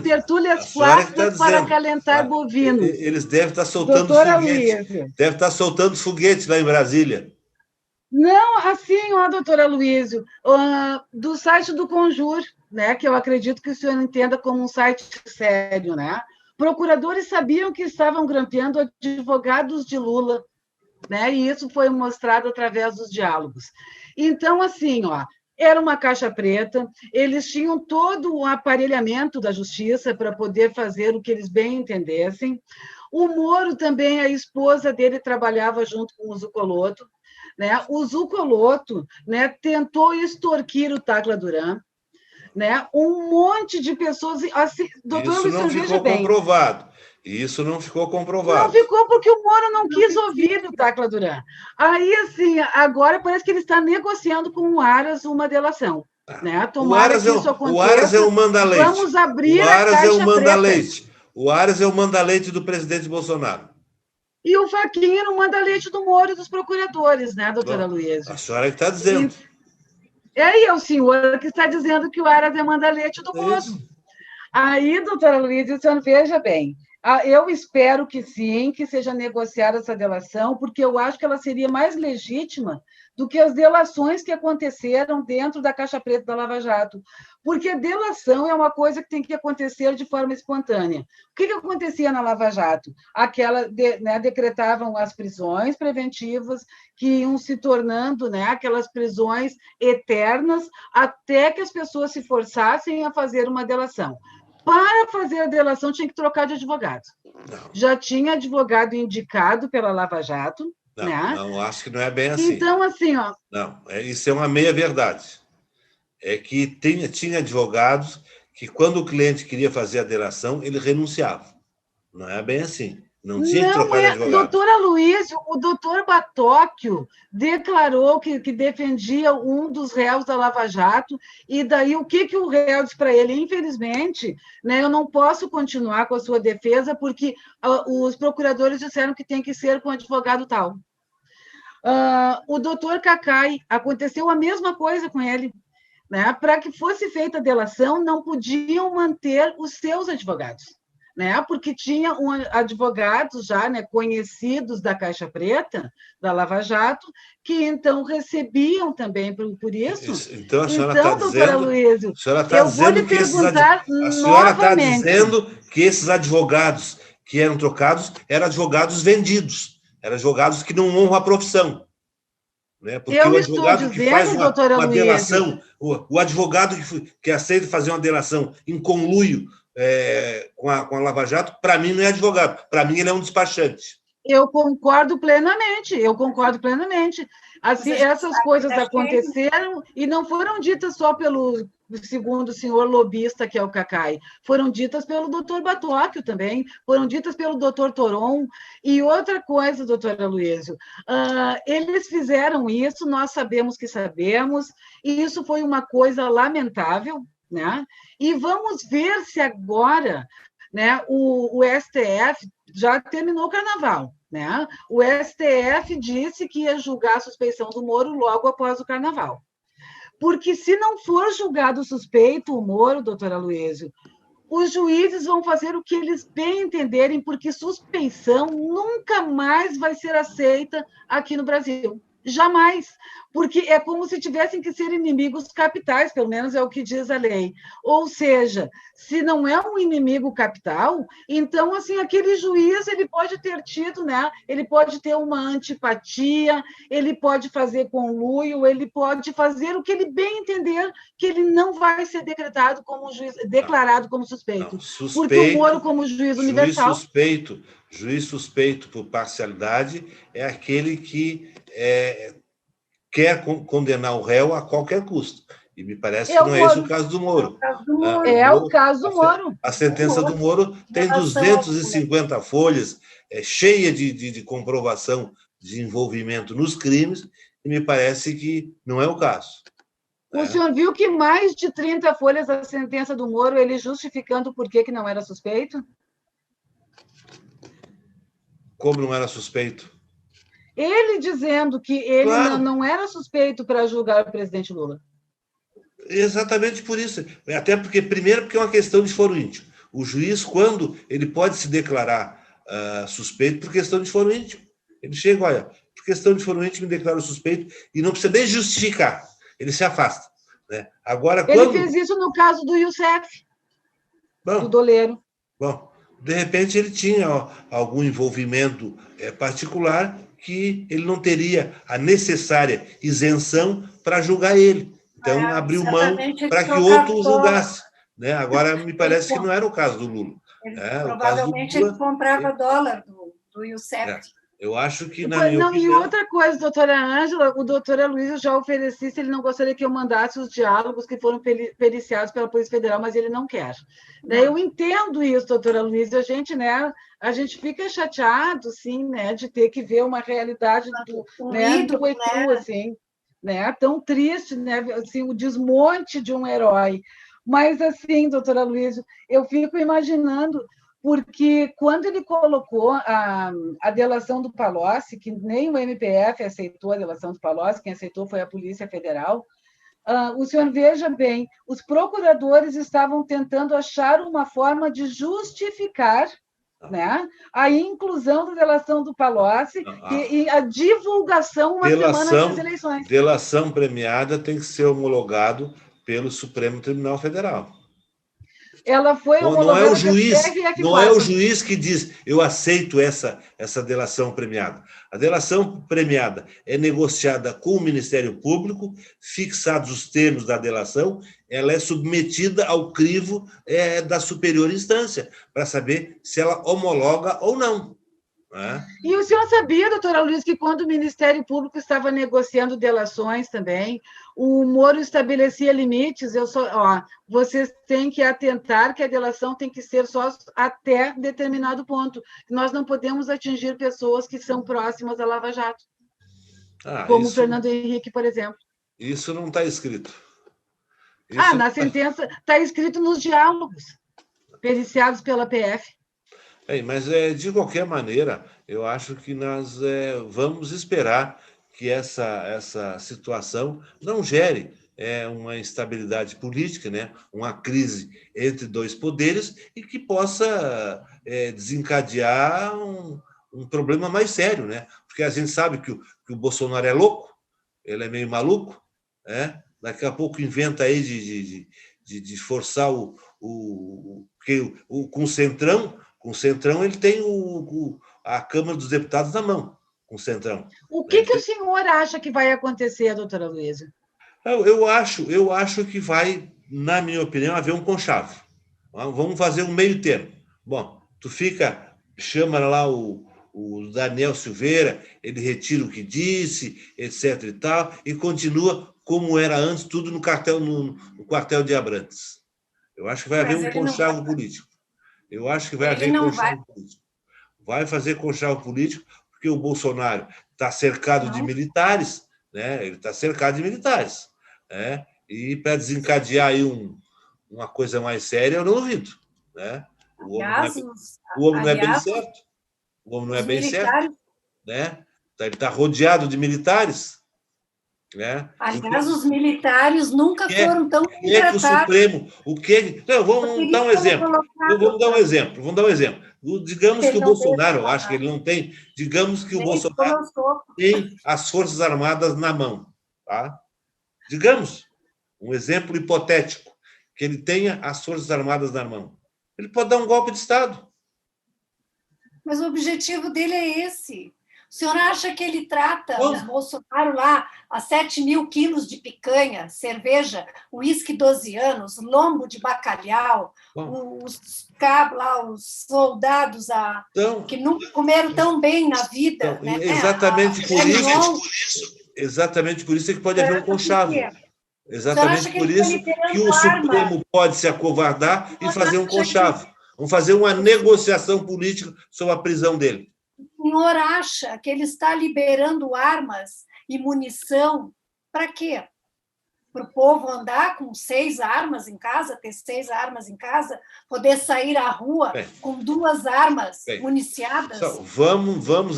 tertúlias clássicas para acalentar bovinos. Eles devem estar soltando Doutora foguete. Luísa. Deve estar soltando foguete lá em Brasília. Não, assim, ó, doutora Luísio, do site do Conjur, né, que eu acredito que o senhor entenda como um site sério, né? Procuradores sabiam que estavam grampeando advogados de Lula, né? E isso foi mostrado através dos diálogos. Então, assim, ó, era uma caixa preta, eles tinham todo o aparelhamento da justiça para poder fazer o que eles bem entendessem. O Moro também, a esposa dele trabalhava junto com o Zucoloto, né? O Zucoloto, né, tentou extorquir o Tacla Duran, né? Um monte de pessoas. Assim, doutor Isso Luiz, não ficou comprovado. Isso não ficou comprovado. Não ficou porque o Moro não quis ouvir o Tacla Duran. Aí, assim, agora parece que ele está negociando com o Aras uma delação. Né? Tomara que isso aconteça. O Aras é o manda-leite. Vamos abrir o Aras a caixa é o manda-leite. O Aras é o manda-leite do presidente Bolsonaro. E o Fachin era o manda-leite do Moro e dos procuradores, né, doutora Luísa? A senhora que está dizendo. É o senhor que está dizendo que o Aras é manda-leite do Moro. Aí, doutora Luísa, o senhor veja bem, eu espero que sim, que seja negociada essa delação, porque eu acho que ela seria mais legítima do que as delações que aconteceram dentro da Caixa Preta da Lava Jato. Porque delação é uma coisa que tem que acontecer de forma espontânea. O que acontecia na Lava Jato? Decretavam as prisões preventivas, que iam se tornando, né, aquelas prisões eternas, até que as pessoas se forçassem a fazer uma delação. Para fazer a delação, tinha que trocar de advogado. Não. Já tinha advogado indicado pela Lava Jato. Não, né? Não, acho que não é bem assim. Então, assim, ó. Não, isso é uma meia-verdade. É que tinha advogados que, quando o cliente queria fazer a delação, ele renunciava. Não é bem assim. Não tinha que trocar de advogado. Doutora Luísio, o doutor Batóquio declarou que defendia um dos réus da Lava Jato, e daí o que o réu disse para ele? Infelizmente, né, eu não posso continuar com a sua defesa, porque os procuradores disseram que tem que ser com advogado tal. O doutor Cacai, aconteceu a mesma coisa com ele. Né? Para que fosse feita a delação, não podiam manter os seus advogados. Né? Porque tinham advogados já, né, conhecidos da Caixa Preta, da Lava Jato, que então recebiam também por isso. Então, a senhora está doutora Luísio, eu vou lhe perguntar a senhora está dizendo que esses advogados que eram trocados eram advogados vendidos, eram advogados que não honram a profissão. Né? Porque eu o advogado estou dizendo, que faz uma delação, o advogado que aceita fazer uma delação em conluio com a Lava Jato, para mim não é advogado, para mim ele é um despachante. Eu concordo plenamente. Assim, essas coisas aconteceram e não foram ditas só pelo segundo senhor lobista, que é o Cacai, foram ditas pelo doutor Batóquio também, foram ditas pelo doutor Toron. E outra coisa, doutora Luísio, eles fizeram isso, nós sabemos que sabemos, e isso foi uma coisa lamentável, né? E vamos ver se agora, né, o STF já terminou o carnaval. Né? O STF disse que ia julgar a suspeição do Moro logo após o carnaval. Porque se não for julgado suspeito o Moro, doutora Luísio, os juízes vão fazer o que eles bem entenderem, porque suspeição nunca mais vai ser aceita aqui no Brasil. Jamais, porque é como se tivessem que ser inimigos capitais, pelo menos é o que diz a lei. Ou seja, se não é um inimigo capital, então, assim, aquele juiz, ele pode ter tido, né? Ele pode ter uma antipatia, ele pode fazer conluio, ele pode fazer o que ele bem entender, que ele não vai ser decretado como juiz, declarado como suspeito. Não, suspeito. Porque o Moro, como juiz universal... Juiz suspeito por parcialidade é aquele que quer condenar o réu a qualquer custo. E me parece que não é esse o caso do Moro. O caso do Moro. A sentença do Moro tem 250 folhas, cheia de comprovação de envolvimento nos crimes, e me parece que não é o caso. O senhor viu que mais de 30 folhas da sentença do Moro, ele justificando por que não era suspeito? Como não era suspeito? Ele dizendo que ele não era suspeito para julgar o presidente Lula. Exatamente por isso. Até porque, primeiro, porque é uma questão de foro íntimo. O juiz, quando ele pode se declarar suspeito por questão de foro íntimo, ele chega, olha, por questão de foro íntimo, me declaro suspeito e não precisa nem justificar, ele se afasta. Né? Agora, ele fez isso no caso do Youssef, do doleiro. Bom, de repente ele tinha algum envolvimento particular que ele não teria a necessária isenção para julgar ele. Então, abriu mão para que outro julgasse. Né? Agora, me parece que não era o caso do Lula. Provavelmente ele comprava dólar do Youssef. Eu acho que, na minha opinião... E outra coisa, doutora Ângela, o doutor Aloysio já ofereci se ele não gostaria que eu mandasse os diálogos que foram periciados pela Polícia Federal, mas ele não quer. Não. Eu entendo isso, doutora Aloysio, a gente fica chateado, sim, né, de ter que ver uma realidade do Etu, assim, né, tão triste, né, assim, o desmonte de um herói. Mas, assim, doutora Aloysio, eu fico imaginando... Porque quando ele colocou a delação do Palocci, que nem o MPF aceitou a delação do Palocci, quem aceitou foi a Polícia Federal, o senhor veja bem, os procuradores estavam tentando achar uma forma de justificar, né, a inclusão da delação do Palocci e a divulgação uma semana antes das eleições. Delação premiada tem que ser homologado pelo Supremo Tribunal Federal. Ela foi não é o juiz que diz eu aceito essa delação premiada. A delação premiada é negociada com o Ministério Público, fixados os termos da delação, ela é submetida ao crivo da superior instância, para saber se ela homologa ou não. E o senhor sabia, doutora Luiz, que quando o Ministério Público estava negociando delações também, o Moro estabelecia limites, vocês têm que atentar que a delação tem que ser só até determinado ponto. Nós não podemos atingir pessoas que são próximas à Lava Jato, como o Fernando Henrique, por exemplo. Isso não está escrito. Na sentença está escrito nos diálogos periciados pela PF. Mas, de qualquer maneira, eu acho que nós vamos esperar que essa situação não gere uma instabilidade política, né? Uma crise entre dois poderes e que possa desencadear um problema mais sério, né? Porque a gente sabe que o Bolsonaro é louco, ele é meio maluco, né? Daqui a pouco inventa aí de forçar com o Centrão. Com o Centrão, ele tem a Câmara dos Deputados na mão, com o Centrão. O que o senhor acha que vai acontecer, doutora Luísa? Eu acho que vai, na minha opinião, haver um conchavo. Vamos fazer um meio termo. Bom, chama lá o Daniel Silveira, ele retira o que disse, etc. e tal, e continua como era antes, tudo no quartel de Abrantes. Eu acho que vai haver um conchavo político. Eu acho que vai haver conchavo político. Vai fazer conchavo político, porque o Bolsonaro está cercado de militares, né? Ele está cercado de militares. Né? E para desencadear aí uma coisa mais séria, eu não duvido. Né? O homem não é bem certo. O homem não é bem certo. Né? Ele está rodeado de militares. Né? Aliás, os militares nunca foram tão bem tratados. O Supremo, vamos dar um exemplo. Vamos dar um exemplo. Digamos que o Bolsonaro, eu acho que ele não tem, digamos que o Bolsonaro tem as Forças Armadas na mão. Tá? Digamos, um exemplo hipotético, que ele tenha as Forças Armadas na mão. Ele pode dar um golpe de Estado. Mas o objetivo dele é esse. O senhor acha que ele trata o Bolsonaro lá a 7 mil quilos de picanha, cerveja, uísque 12 anos, lombo de bacalhau, os cabos lá, os soldados que nunca comeram tão bem na vida? Né? Exatamente por isso é que pode haver um conchavo. Exatamente por isso que o Supremo pode se acovardar e fazer um conchavo. Vamos fazer uma negociação política sobre a prisão dele. O senhor acha que ele está liberando armas e munição para quê? Para o povo andar com 6 armas em casa, ter 6 armas em casa, poder sair à rua com 2 armas municiadas? Vamos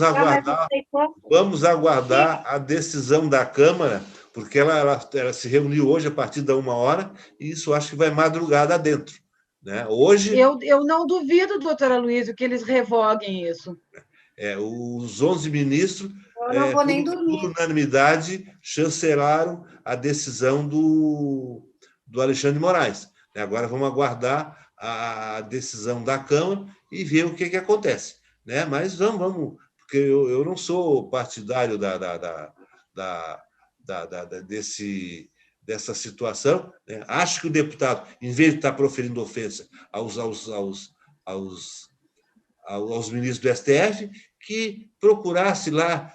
aguardar a decisão da Câmara, porque ela se reuniu hoje a partir da 1h, e isso acho que vai madrugada adentro. Né? Hoje... Eu não duvido, doutor Aloysio, que eles revoguem isso. Os 11 ministros, eu não vou nem dormir. Por unanimidade, chancelaram a decisão do Alexandre de Moraes. Agora vamos aguardar a decisão da Câmara e ver o que acontece. Né? Mas vamos, porque eu não sou partidário dessa situação. Né? Acho que o deputado, em vez de estar proferindo ofensa aos ministros do STF, que procurasse lá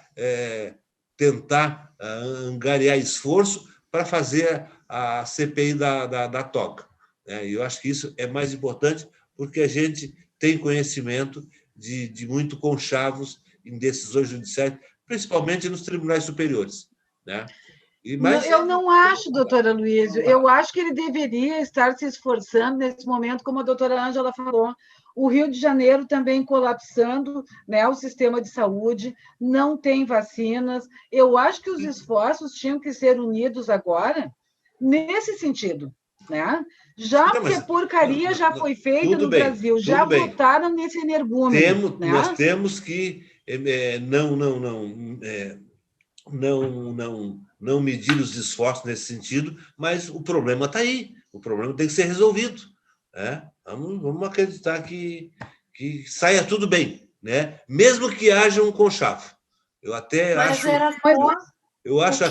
tentar angariar esforço para fazer a CPI da toca. E eu acho que isso é mais importante, porque a gente tem conhecimento de muito conchavos em decisões judiciais, principalmente nos tribunais superiores. Né? Eu não acho, doutora Aloysio, eu acho que ele deveria estar se esforçando nesse momento, como a doutora Ângela falou, o Rio de Janeiro também colapsando, né, o sistema de saúde, não tem vacinas. Eu acho que os esforços tinham que ser unidos agora nesse sentido. Né? Já porque a porcaria já foi feita no Brasil, já votaram nesse energúmeno. Nós temos que não medir os esforços nesse sentido, mas o problema está aí, o problema tem que ser resolvido. Né? Vamos acreditar que saia tudo bem, né? Mesmo que haja um conchavo. Eu até acho... Eu acho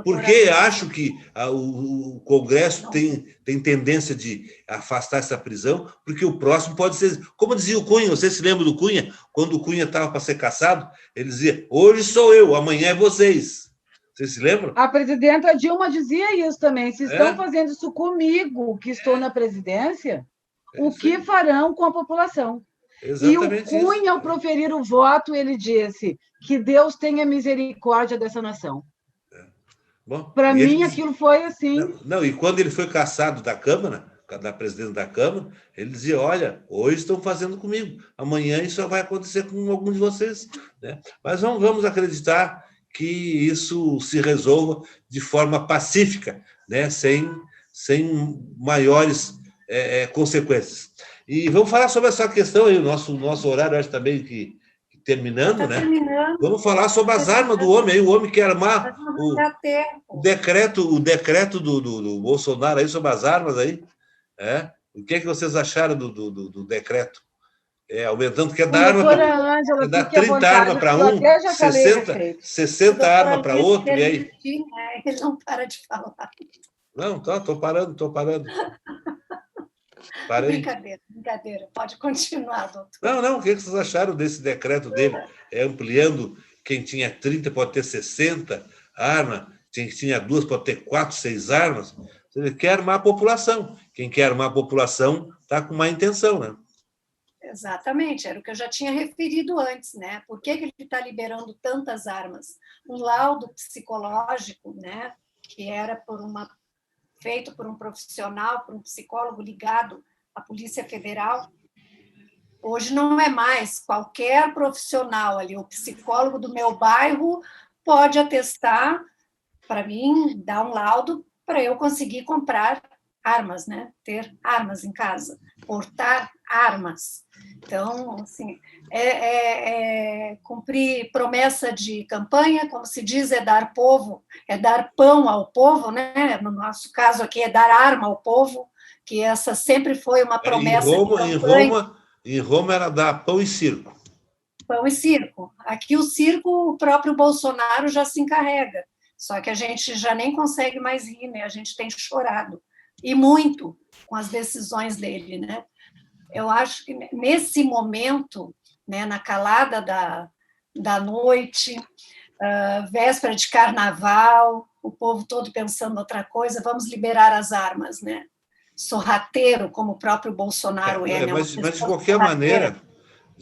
porque acho que o Congresso tem tendência de afastar essa prisão, porque o próximo pode ser... Como dizia o Cunha, você se lembra do Cunha? Quando o Cunha estava para ser cassado, ele dizia, hoje sou eu, amanhã é vocês. Você se lembra? A presidenta Dilma dizia isso também. Se estão fazendo isso comigo, que estou na presidência, o que farão com a população? Exatamente. E o Cunha, ao proferir o voto, ele disse que Deus tenha misericórdia dessa nação. Para mim, aquilo foi assim... E quando ele foi cassado da Câmara, da presidente da Câmara, ele dizia, olha, hoje estão fazendo comigo, amanhã isso vai acontecer com algum de vocês. Né? Mas vamos acreditar que isso se resolva de forma pacífica, né? sem maiores consequências. E vamos falar sobre essa questão aí, o nosso horário acho também que terminando, né? Vamos falar sobre as armas do homem aí, o homem quer armar o decreto do Bolsonaro aí sobre as armas aí. O que vocês acharam do decreto? Aumentando, quer dar arma para dar 30 armas para um, 60 armas para outro, e aí? Ele não para de falar. Não, estou parando. Parei. Brincadeira. Pode continuar, doutor. Não. O que vocês acharam desse decreto dele? Ampliando, quem tinha 30 pode ter 60 armas, quem tinha 2 pode ter 4, 6 armas. Ele quer armar a população. Quem quer armar a população está com má intenção, né? Exatamente, era o que eu já tinha referido antes, né? Por que ele está liberando tantas armas? Um laudo psicológico, né? Que era feito por um profissional, por um psicólogo ligado à Polícia Federal. Hoje não é mais. Qualquer profissional ali, o psicólogo do meu bairro pode atestar para mim, dar um laudo para eu conseguir comprar armas, né? Ter armas em casa, portar armas. Então, assim, cumprir promessa de campanha, como se diz, é dar pão ao povo, né? No nosso caso aqui é dar arma ao povo, que essa sempre foi uma promessa de campanha. Em Roma era dar pão e circo. Pão e circo. Aqui o circo, o próprio Bolsonaro já se encarrega, só que a gente já nem consegue mais rir, né? A gente tem chorado, e muito, com as decisões dele, né? Eu acho que nesse momento, né, na calada da noite, véspera de carnaval, o povo todo pensando outra coisa, vamos liberar as armas, né? Sorrateiro, como o próprio Bolsonaro é. Mas de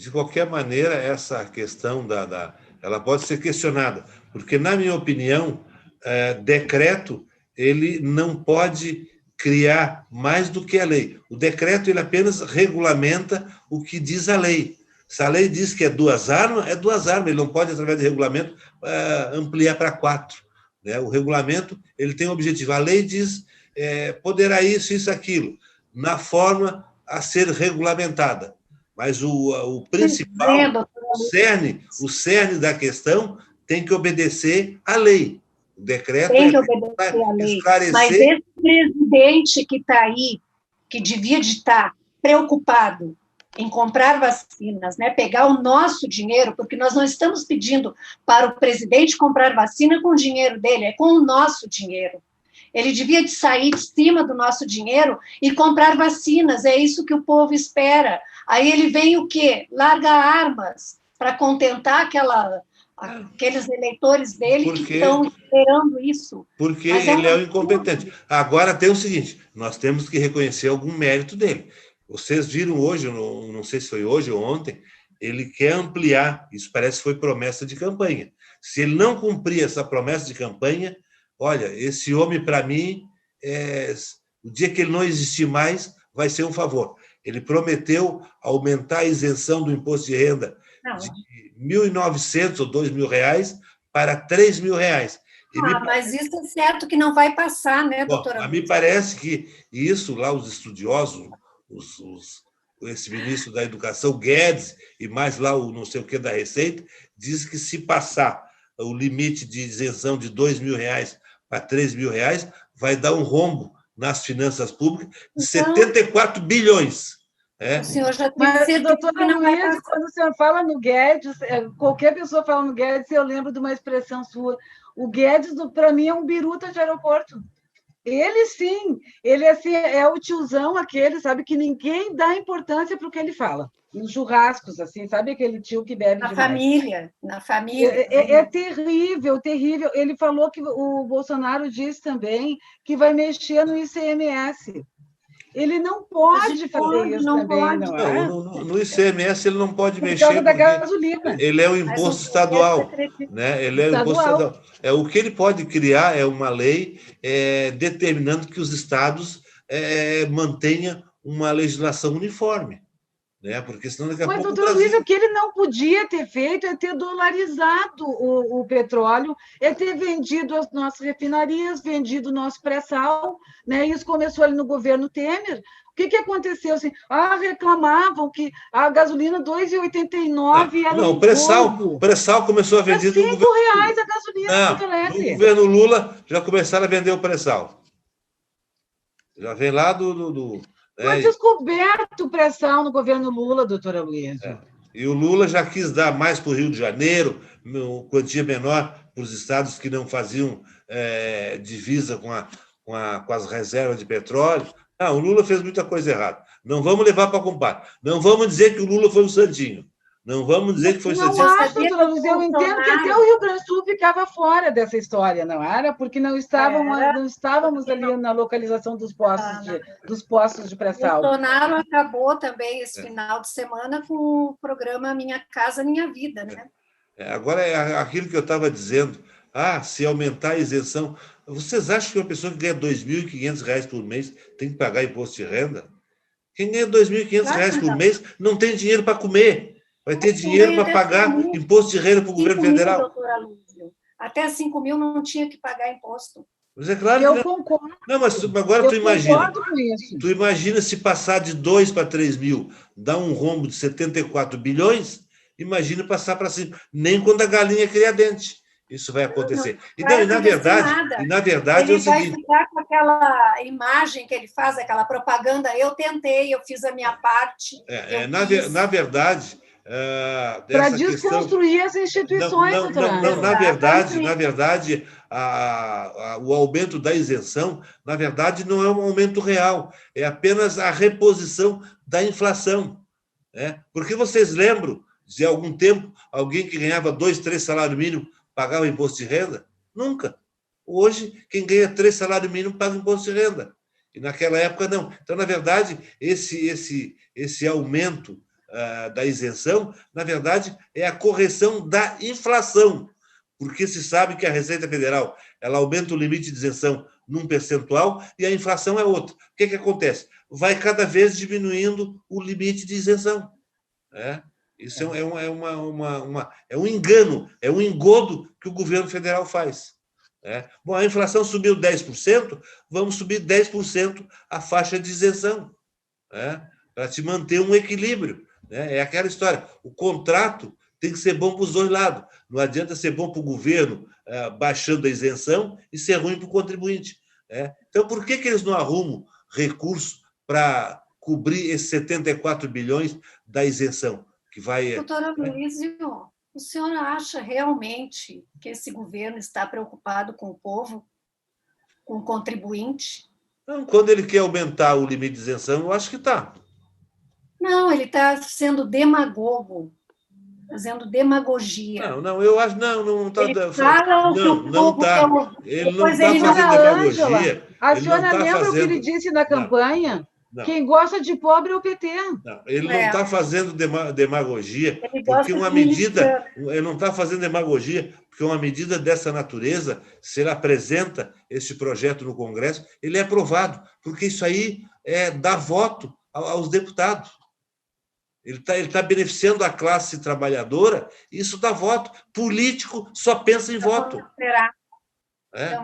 qualquer maneira, essa questão ela pode ser questionada, porque, na minha opinião, decreto ele não pode criar mais do que a lei. O decreto ele apenas regulamenta o que diz a lei. Se a lei diz que é 2 armas, é 2 armas. Ele não pode, através de regulamento, ampliar para 4. né? O regulamento ele tem um objetivo. A lei diz poderá isso, aquilo, na forma a ser regulamentada. Mas o principal, o cerne da questão tem que obedecer à lei. O decreto tem que obedecer à lei. Esclarecer... Mas esse presidente que está aí, que devia de estar preocupado em comprar vacinas, né, pegar o nosso dinheiro, porque nós não estamos pedindo para o presidente comprar vacina com o dinheiro dele, é com o nosso dinheiro. Ele devia de sair de cima do nosso dinheiro e comprar vacinas, é isso que o povo espera. Aí ele vem o quê? Larga armas para contentar aqueles eleitores dele que estão esperando isso. Porque ele é o incompetente. Agora tem o seguinte, nós temos que reconhecer algum mérito dele. Vocês viram hoje, não sei se foi hoje ou ontem, ele quer ampliar, isso parece que foi promessa de campanha. Se ele não cumprir essa promessa de campanha, olha, esse homem, para mim, o dia que ele não existir mais, vai ser um favor. Ele prometeu aumentar a isenção do imposto de renda de R$ 1.900 ou R$ 2.000 para R$ 3.000. Mas isso é certo que não vai passar, né, doutora? Me parece que isso, lá os estudiosos, esse ministro da Educação, Guedes, e mais lá o não sei o que da Receita, diz que se passar o limite de isenção de R$ 2.000 para R$ 3.000, vai dar um rombo nas finanças públicas de 74 bilhões. O senhor já tem Mas, certeza doutora Luiz, quando o senhor fala no Guedes, qualquer pessoa fala no Guedes, eu lembro de uma expressão sua. O Guedes, para mim, é um biruta de aeroporto. Ele, sim, ele assim, é o tiozão aquele, sabe, que ninguém dá importância para o que ele fala. Nos churrascos, assim, sabe aquele tio que bebe demais. Na família. É terrível, terrível. Ele falou que o Bolsonaro disse também que vai mexer no ICMS. Ele não pode fazer isso também, não é? No ICMS ele não pode mexer. Por causa da gasolina. Ele é um imposto estadual. Né? Ele é um imposto estadual. O que ele pode criar é uma lei determinando que os estados mantenham uma legislação uniforme. Né? Porque senão daqui a pouco. Mas, doutor Luiz, o que ele não podia ter feito é ter dolarizado o petróleo, é ter vendido as nossas refinarias, vendido o nosso pré-sal, né? Isso começou ali no governo Temer. O que aconteceu? Assim, reclamavam que a gasolina R$ 2,89 era o pré-sal começou a vender R$ 5 a gasolina no governo Lula já começaram a vender o pré-sal. Já vem lá do Foi descoberto o pré-sal no governo Lula, doutora Luísa. E o Lula já quis dar mais para o Rio de Janeiro, quantia menor para os estados que não faziam divisa com as reservas de petróleo. O Lula fez muita coisa errada. Não vamos levar para comparar. Não vamos dizer que o Lula foi um santinho. Não vamos dizer que foi santinho. Não acho, doutora Luísa, eu entendo que até o Rio Grande do Sul ficava fora dessa história, não era? Porque não estávamos ali na localização dos postos de pré-sal. O Bolsonaro acabou também esse final de semana com o programa Minha Casa Minha Vida, né? Agora é aquilo que eu estava dizendo. Se aumentar a isenção... Vocês acham que uma pessoa que ganha R$ 2.500 por mês tem que pagar imposto de renda? Quem ganha R$ 2.500 por mês não tem dinheiro para comer. Vai ter dinheiro para pagar imposto de renda para o governo federal. Doutora Lúcia, até 5 mil não tinha que pagar imposto. Mas é claro eu concordo. Não, mas agora tu imagina. Tu imagina se passar de 2 para 3 mil, dá um rombo de 74 bilhões, imagina passar para 5. Nem quando a galinha cria dente. Isso vai acontecer. E na verdade é o seguinte... Ele vai ficar com aquela imagem que ele faz, aquela propaganda, eu tentei, eu fiz a minha parte. Na verdade... para desconstruir as instituições, na verdade, o aumento da isenção, na verdade, não é um aumento real, é apenas a reposição da inflação. Né? Porque vocês lembram, de algum tempo, alguém que ganhava 2, 3 salários mínimos pagava imposto de renda? Nunca. Hoje, quem ganha 3 salários mínimos paga imposto de renda. E naquela época, não. Então, na verdade, esse aumento da isenção, na verdade, é a correção da inflação, porque se sabe que a Receita Federal ela aumenta o limite de isenção num percentual e a inflação é outro. O que acontece? Vai cada vez diminuindo o limite de isenção. Isso é um engano, é um engodo que o governo federal faz. Né? Bom, a inflação subiu 10%, vamos subir 10% a faixa de isenção, né? Para te manter um equilíbrio. Né? É aquela história, o contrato tem que ser bom para os dois lados. Não adianta ser bom para o governo, baixando a isenção, e ser ruim para o contribuinte. Né? Então, por que eles não arrumam recursos para cobrir esses 74 bilhões da isenção? Que vai, Doutora Luísio, o senhor acha realmente que esse governo está preocupado com o povo, com o contribuinte? Não, quando ele quer aumentar o limite de isenção, eu acho que está. Não, ele está sendo demagogo, fazendo demagogia. Não, eu acho não está. Ele fala o que o povo quer ouvir. Ele não Depois está ele fazendo demagogia. Ângela, a Ele não senhora está lembra o que fazendo. ele disse na campanha? Não. Quem gosta de pobre é o PT. Não, ele não está fazendo demagogia, Ele porque gosta uma de medida. Ele não está fazendo demagogia, porque uma medida dessa natureza, se ele apresenta esse projeto no Congresso, ele é aprovado, porque isso aí dá voto aos deputados. Ele tá beneficiando a classe trabalhadora, isso dá voto. Político só pensa em voto.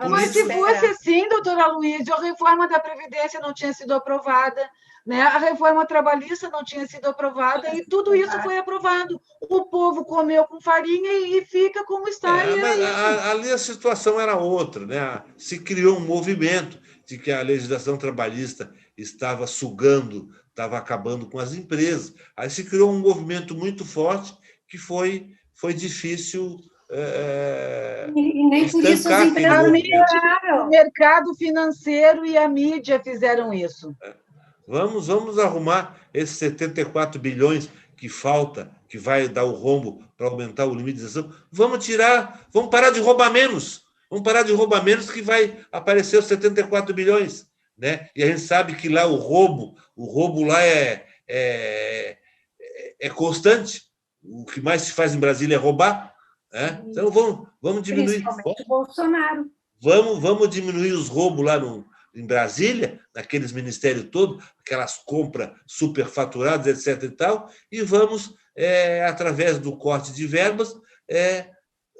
Mas se fosse assim, doutora Luísio, a reforma da Previdência não tinha sido aprovada, né? A reforma trabalhista não tinha sido aprovada, e tudo isso foi aprovado. O povo comeu com farinha e fica como está. Mas ali a situação era outra, né? Se criou um movimento de que a legislação trabalhista estava sugando, estava acabando com as empresas. Aí se criou um movimento muito forte que foi difícil. E nem por isso as empresas melhoraram. O mercado financeiro e a mídia fizeram isso. Vamos arrumar esses 74 bilhões que falta, que vai dar o rombo para aumentar o limite de isenção. Vamos tirar, vamos parar de roubar menos. Vamos parar de roubar menos, que vai aparecer os 74 bilhões. Né? E a gente sabe que lá o roubo lá é constante. O que mais se faz em Brasília é roubar. Né? Então, vamos diminuir. Bolsonaro. Vamos diminuir os roubos lá em Brasília, naqueles ministérios todos, aquelas compras superfaturadas, etc. e tal, e vamos, através do corte de verbas,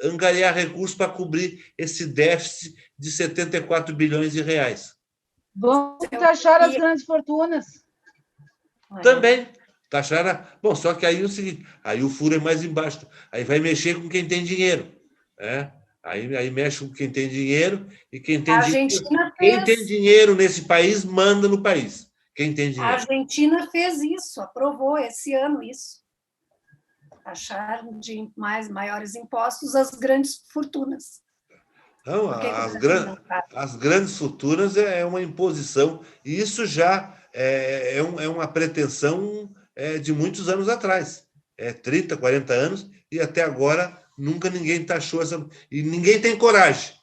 angariar recursos para cobrir esse déficit de 74 bilhões de reais. Vamos taxar as grandes fortunas. Também. Taxar. Bom, só que aí é o seguinte, aí o furo é mais embaixo. Aí vai mexer com quem tem dinheiro. Né? Aí mexe com quem tem dinheiro, e quem tem dinheiro nesse país manda no país. Quem tem dinheiro. A Argentina fez isso, aprovou esse ano isso. Taxar de maiores impostos as grandes fortunas. Não, as grandes fortunas é uma imposição, e isso já é uma pretensão de muitos anos atrás, 30, 40 anos, e até agora nunca ninguém taxou essa. E ninguém tem coragem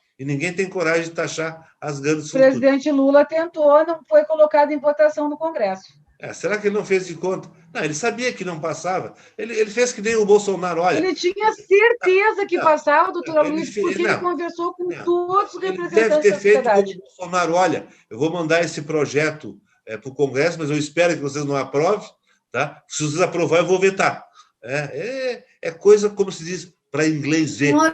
de taxar as grandes fortunas. O presidente Lula tentou, não foi colocado em votação no Congresso. Será que ele não fez de conta? Não, ele sabia que não passava. Ele fez que nem o Bolsonaro. Olha, ele tinha certeza que passava, doutora Luiz, porque ele conversou com todos os representantes da sociedade. Ele deve ter feito como o Bolsonaro. Olha, eu vou mandar esse projeto para o Congresso, mas eu espero que vocês não aprovem. Tá? Se vocês aprovarem, eu vou vetar. É coisa, como se diz, para inglês ver. Mas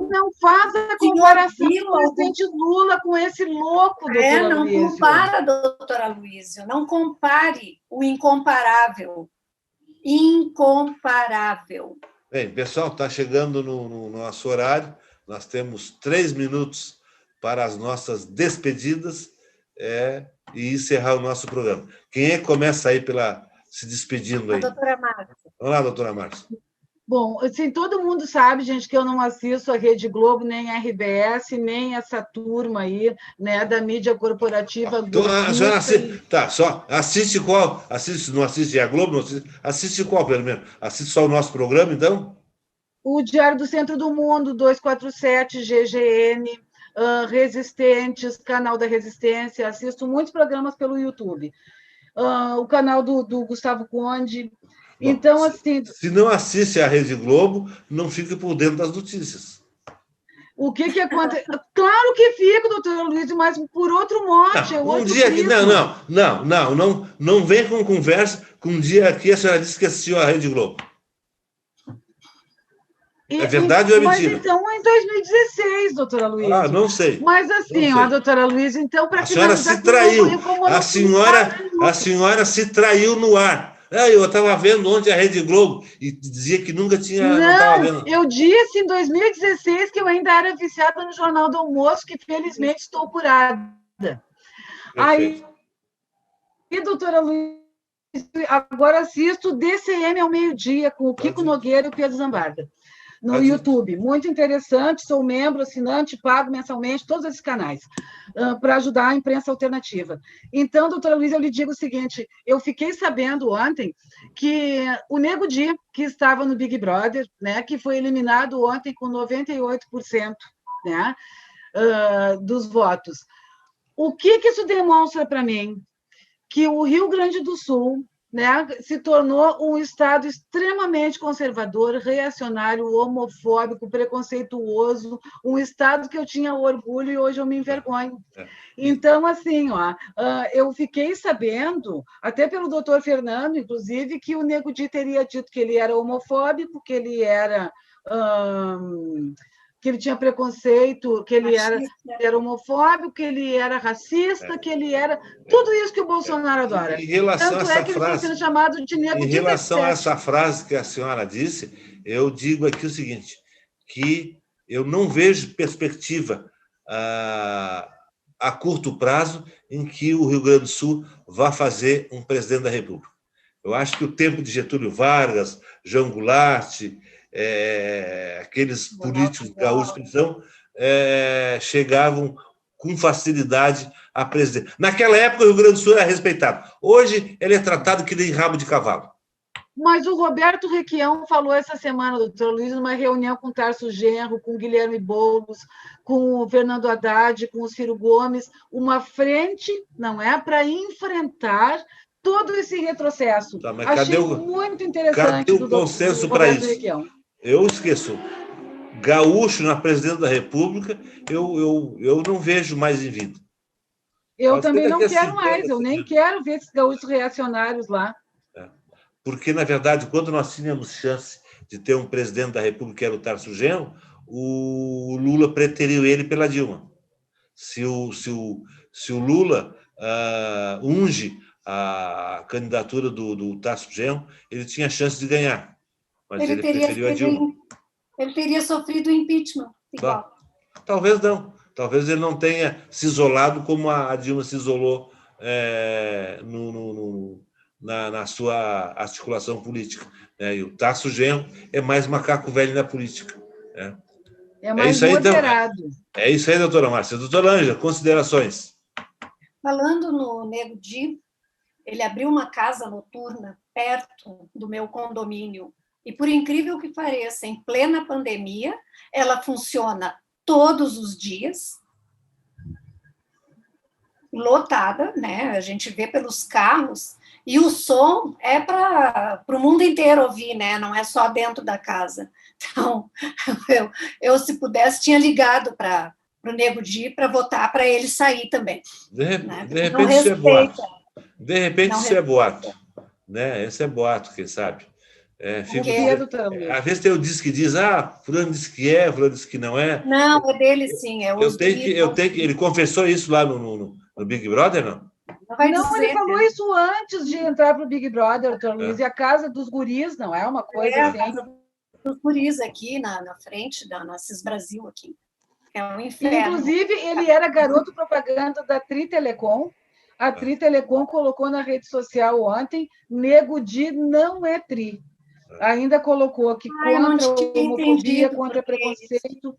não faz a comparação do presidente Lula com esse louco, doutora Luísio. Não compara, doutora Luísio. Não compare o incomparável. Incomparável. Bem, pessoal, está chegando no nosso horário. Nós temos 3 minutos para as nossas despedidas e encerrar o nosso programa. Quem é que começa aí se despedindo aí? A doutora Márcia. Vamos lá, doutora Márcia. Bom, assim, todo mundo sabe, gente, que eu não assisto a Rede Globo, nem a RBS, nem essa turma aí, né, da mídia corporativa. Então, a senhora só assiste qual? Não assiste a Globo? Assiste qual, pelo menos? Assiste só o nosso programa, então? O Diário do Centro do Mundo, 247, GGN, Resistentes, Canal da Resistência, assisto muitos programas pelo YouTube. O canal do Gustavo Conde. Bom, então, assim. Se não assiste a Rede Globo, não fica por dentro das notícias. O que acontece? Claro que fica, doutora Luiz, mas por outro mote. Não vem com conversa com um dia aqui a senhora disse que assistiu a Rede Globo. É verdade ou é mentira? Mas então em 2016, doutora Luísa. Ah, não sei. Mas assim, ó, doutora Luísa, então, para A senhora se traiu. A senhora se traiu no ar. Eu estava vendo ontem a Rede Globo e dizia que nunca tinha. Não estava vendo. Eu disse em 2016 que eu ainda era viciada no Jornal do Almoço, que felizmente estou curada. Perfeito. Aí, doutora Luísa, agora assisto o DCM ao meio-dia com o Kiko Nogueira e o Pedro Zambarda. No YouTube. Muito interessante, sou membro, assinante, pago mensalmente todos esses canais para ajudar a imprensa alternativa. Então, doutora Luísa, eu lhe digo o seguinte, eu fiquei sabendo ontem que o Nego Di, que estava no Big Brother, né, que foi eliminado ontem com 98%, né, dos votos. O que isso demonstra para mim? Que o Rio Grande do Sul, né, se tornou um estado extremamente conservador, reacionário, homofóbico, preconceituoso, um estado que eu tinha orgulho e hoje eu me envergonho. Então, assim, eu fiquei sabendo, até pelo doutor Fernando, inclusive, que o Nego Di teria dito que ele era homofóbico, que ele era... que ele tinha preconceito, que ele era homofóbico, que ele era racista, que ele era... Tudo isso que o Bolsonaro adora. Em relação Tanto a essa que ele frase, está sendo chamado de Nego em Di relação a 17. essa frase que a senhora disse, eu digo aqui o seguinte, que eu não vejo perspectiva a curto prazo em que o Rio Grande do Sul vá fazer um presidente da República. Eu acho que o tempo de Getúlio Vargas, João Goulart, aqueles políticos gaúchos que são, chegavam com facilidade a presidente. Naquela época, o Rio Grande do Sul era respeitado. Hoje, ele é tratado que nem rabo de cavalo. Mas o Roberto Requião falou essa semana, doutor Luiz, numa reunião com o Tarso Genro, com o Guilherme Boulos, com o Fernando Haddad, com o Ciro Gomes, uma frente, não é, para enfrentar todo esse retrocesso. Tá, mas Achei muito interessante. Cadê o consenso para isso? Requião. Eu esqueço. Gaúcho na presidência da República, eu não vejo mais em vida. Eu também não quero mais, eu nem quero ver esses gaúchos reacionários lá. Porque, na verdade, quando nós tínhamos chance de ter um presidente da República, que era o Tarso Genro, o Lula preteriu ele pela Dilma. Se o Lula unge a candidatura do Tarso Genro, ele tinha chance de ganhar, mas ele preferiu a Dilma. Ele teria sofrido impeachment igual. Talvez não. Talvez ele não tenha se isolado como a Dilma se isolou na sua articulação política. E o Tarso Genro é mais macaco velho na política. É mais moderado. É isso aí, doutora Márcia. Doutora Ângela, considerações. Falando no Nego Di, ele abriu uma casa noturna perto do meu condomínio. E, por incrível que pareça, em plena pandemia, ela funciona todos os dias, lotada, né? A gente vê pelos carros, e o som é para o mundo inteiro ouvir, né? Não é só dentro da casa. Então, eu se pudesse, tinha ligado para o Nego Di para votar para ele sair também. De repente, isso é boato. De repente, isso é boato. Né? Esse é boato, quem sabe? Às vezes tem o diz que diz, fulano disse que é, fulano disse que não é. Não, é dele sim. Ele confessou isso lá no Big Brother, não? Não, ele falou isso antes de entrar para o Big Brother, doutor Luiz, e a casa dos guris, não é uma coisa assim? A casa dos guris aqui na frente, na CIS Brasil aqui. É um inferno. Inclusive, ele era garoto propaganda da Tri Telecom. A Tri Telecom colocou na rede social ontem, Nego Di não é Tri. Ainda colocou que contra a homofobia, contra preconceito.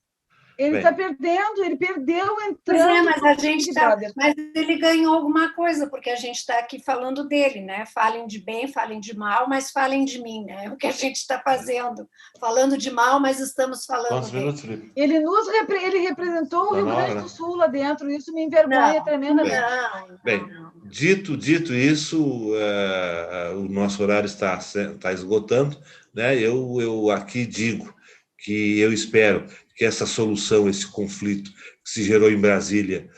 Ele está perdendo, ele perdeu entrando. Mas a gente mas ele ganhou alguma coisa, porque a gente está aqui falando dele, né? Falem de bem, falem de mal, mas falem de mim, né? É o que a gente está fazendo. Falando de mal, mas estamos falando dele. Ele representou o Rio Grande do Sul lá dentro, isso me envergonha tremendamente. Bem, dito isso, o nosso horário está esgotando, né? Eu aqui digo que eu espero que essa solução, esse conflito que se gerou em Brasília,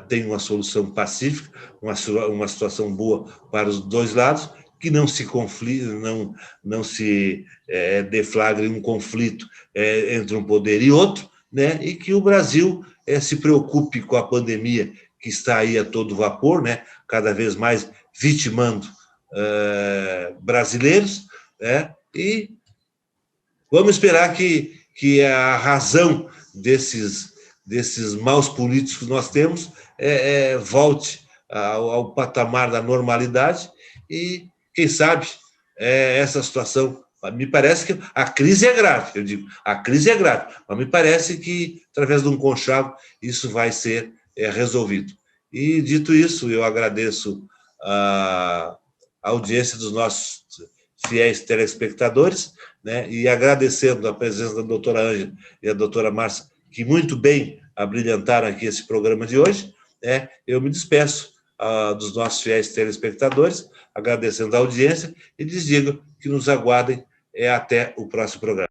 tenha uma solução pacífica, uma situação boa para os dois lados, que não se deflagre um conflito entre um poder e outro, né? E que o Brasil se preocupe com a pandemia que está aí a todo vapor, né? Cada vez mais vitimando brasileiros, né? E vamos esperar que a razão desses maus políticos que nós temos volte ao patamar da normalidade e, quem sabe, essa situação... Me parece que a crise é grave, eu digo, a crise é grave, mas me parece que, através de um conchavo, isso vai ser resolvido. E, dito isso, eu agradeço a audiência dos nossos fiéis telespectadores, né, e agradecendo a presença da doutora Ângela e a doutora Márcia, que muito bem abrilhantaram aqui esse programa de hoje, né, eu me despeço dos nossos fiéis telespectadores, agradecendo a audiência, e lhes digo que nos aguardem até o próximo programa.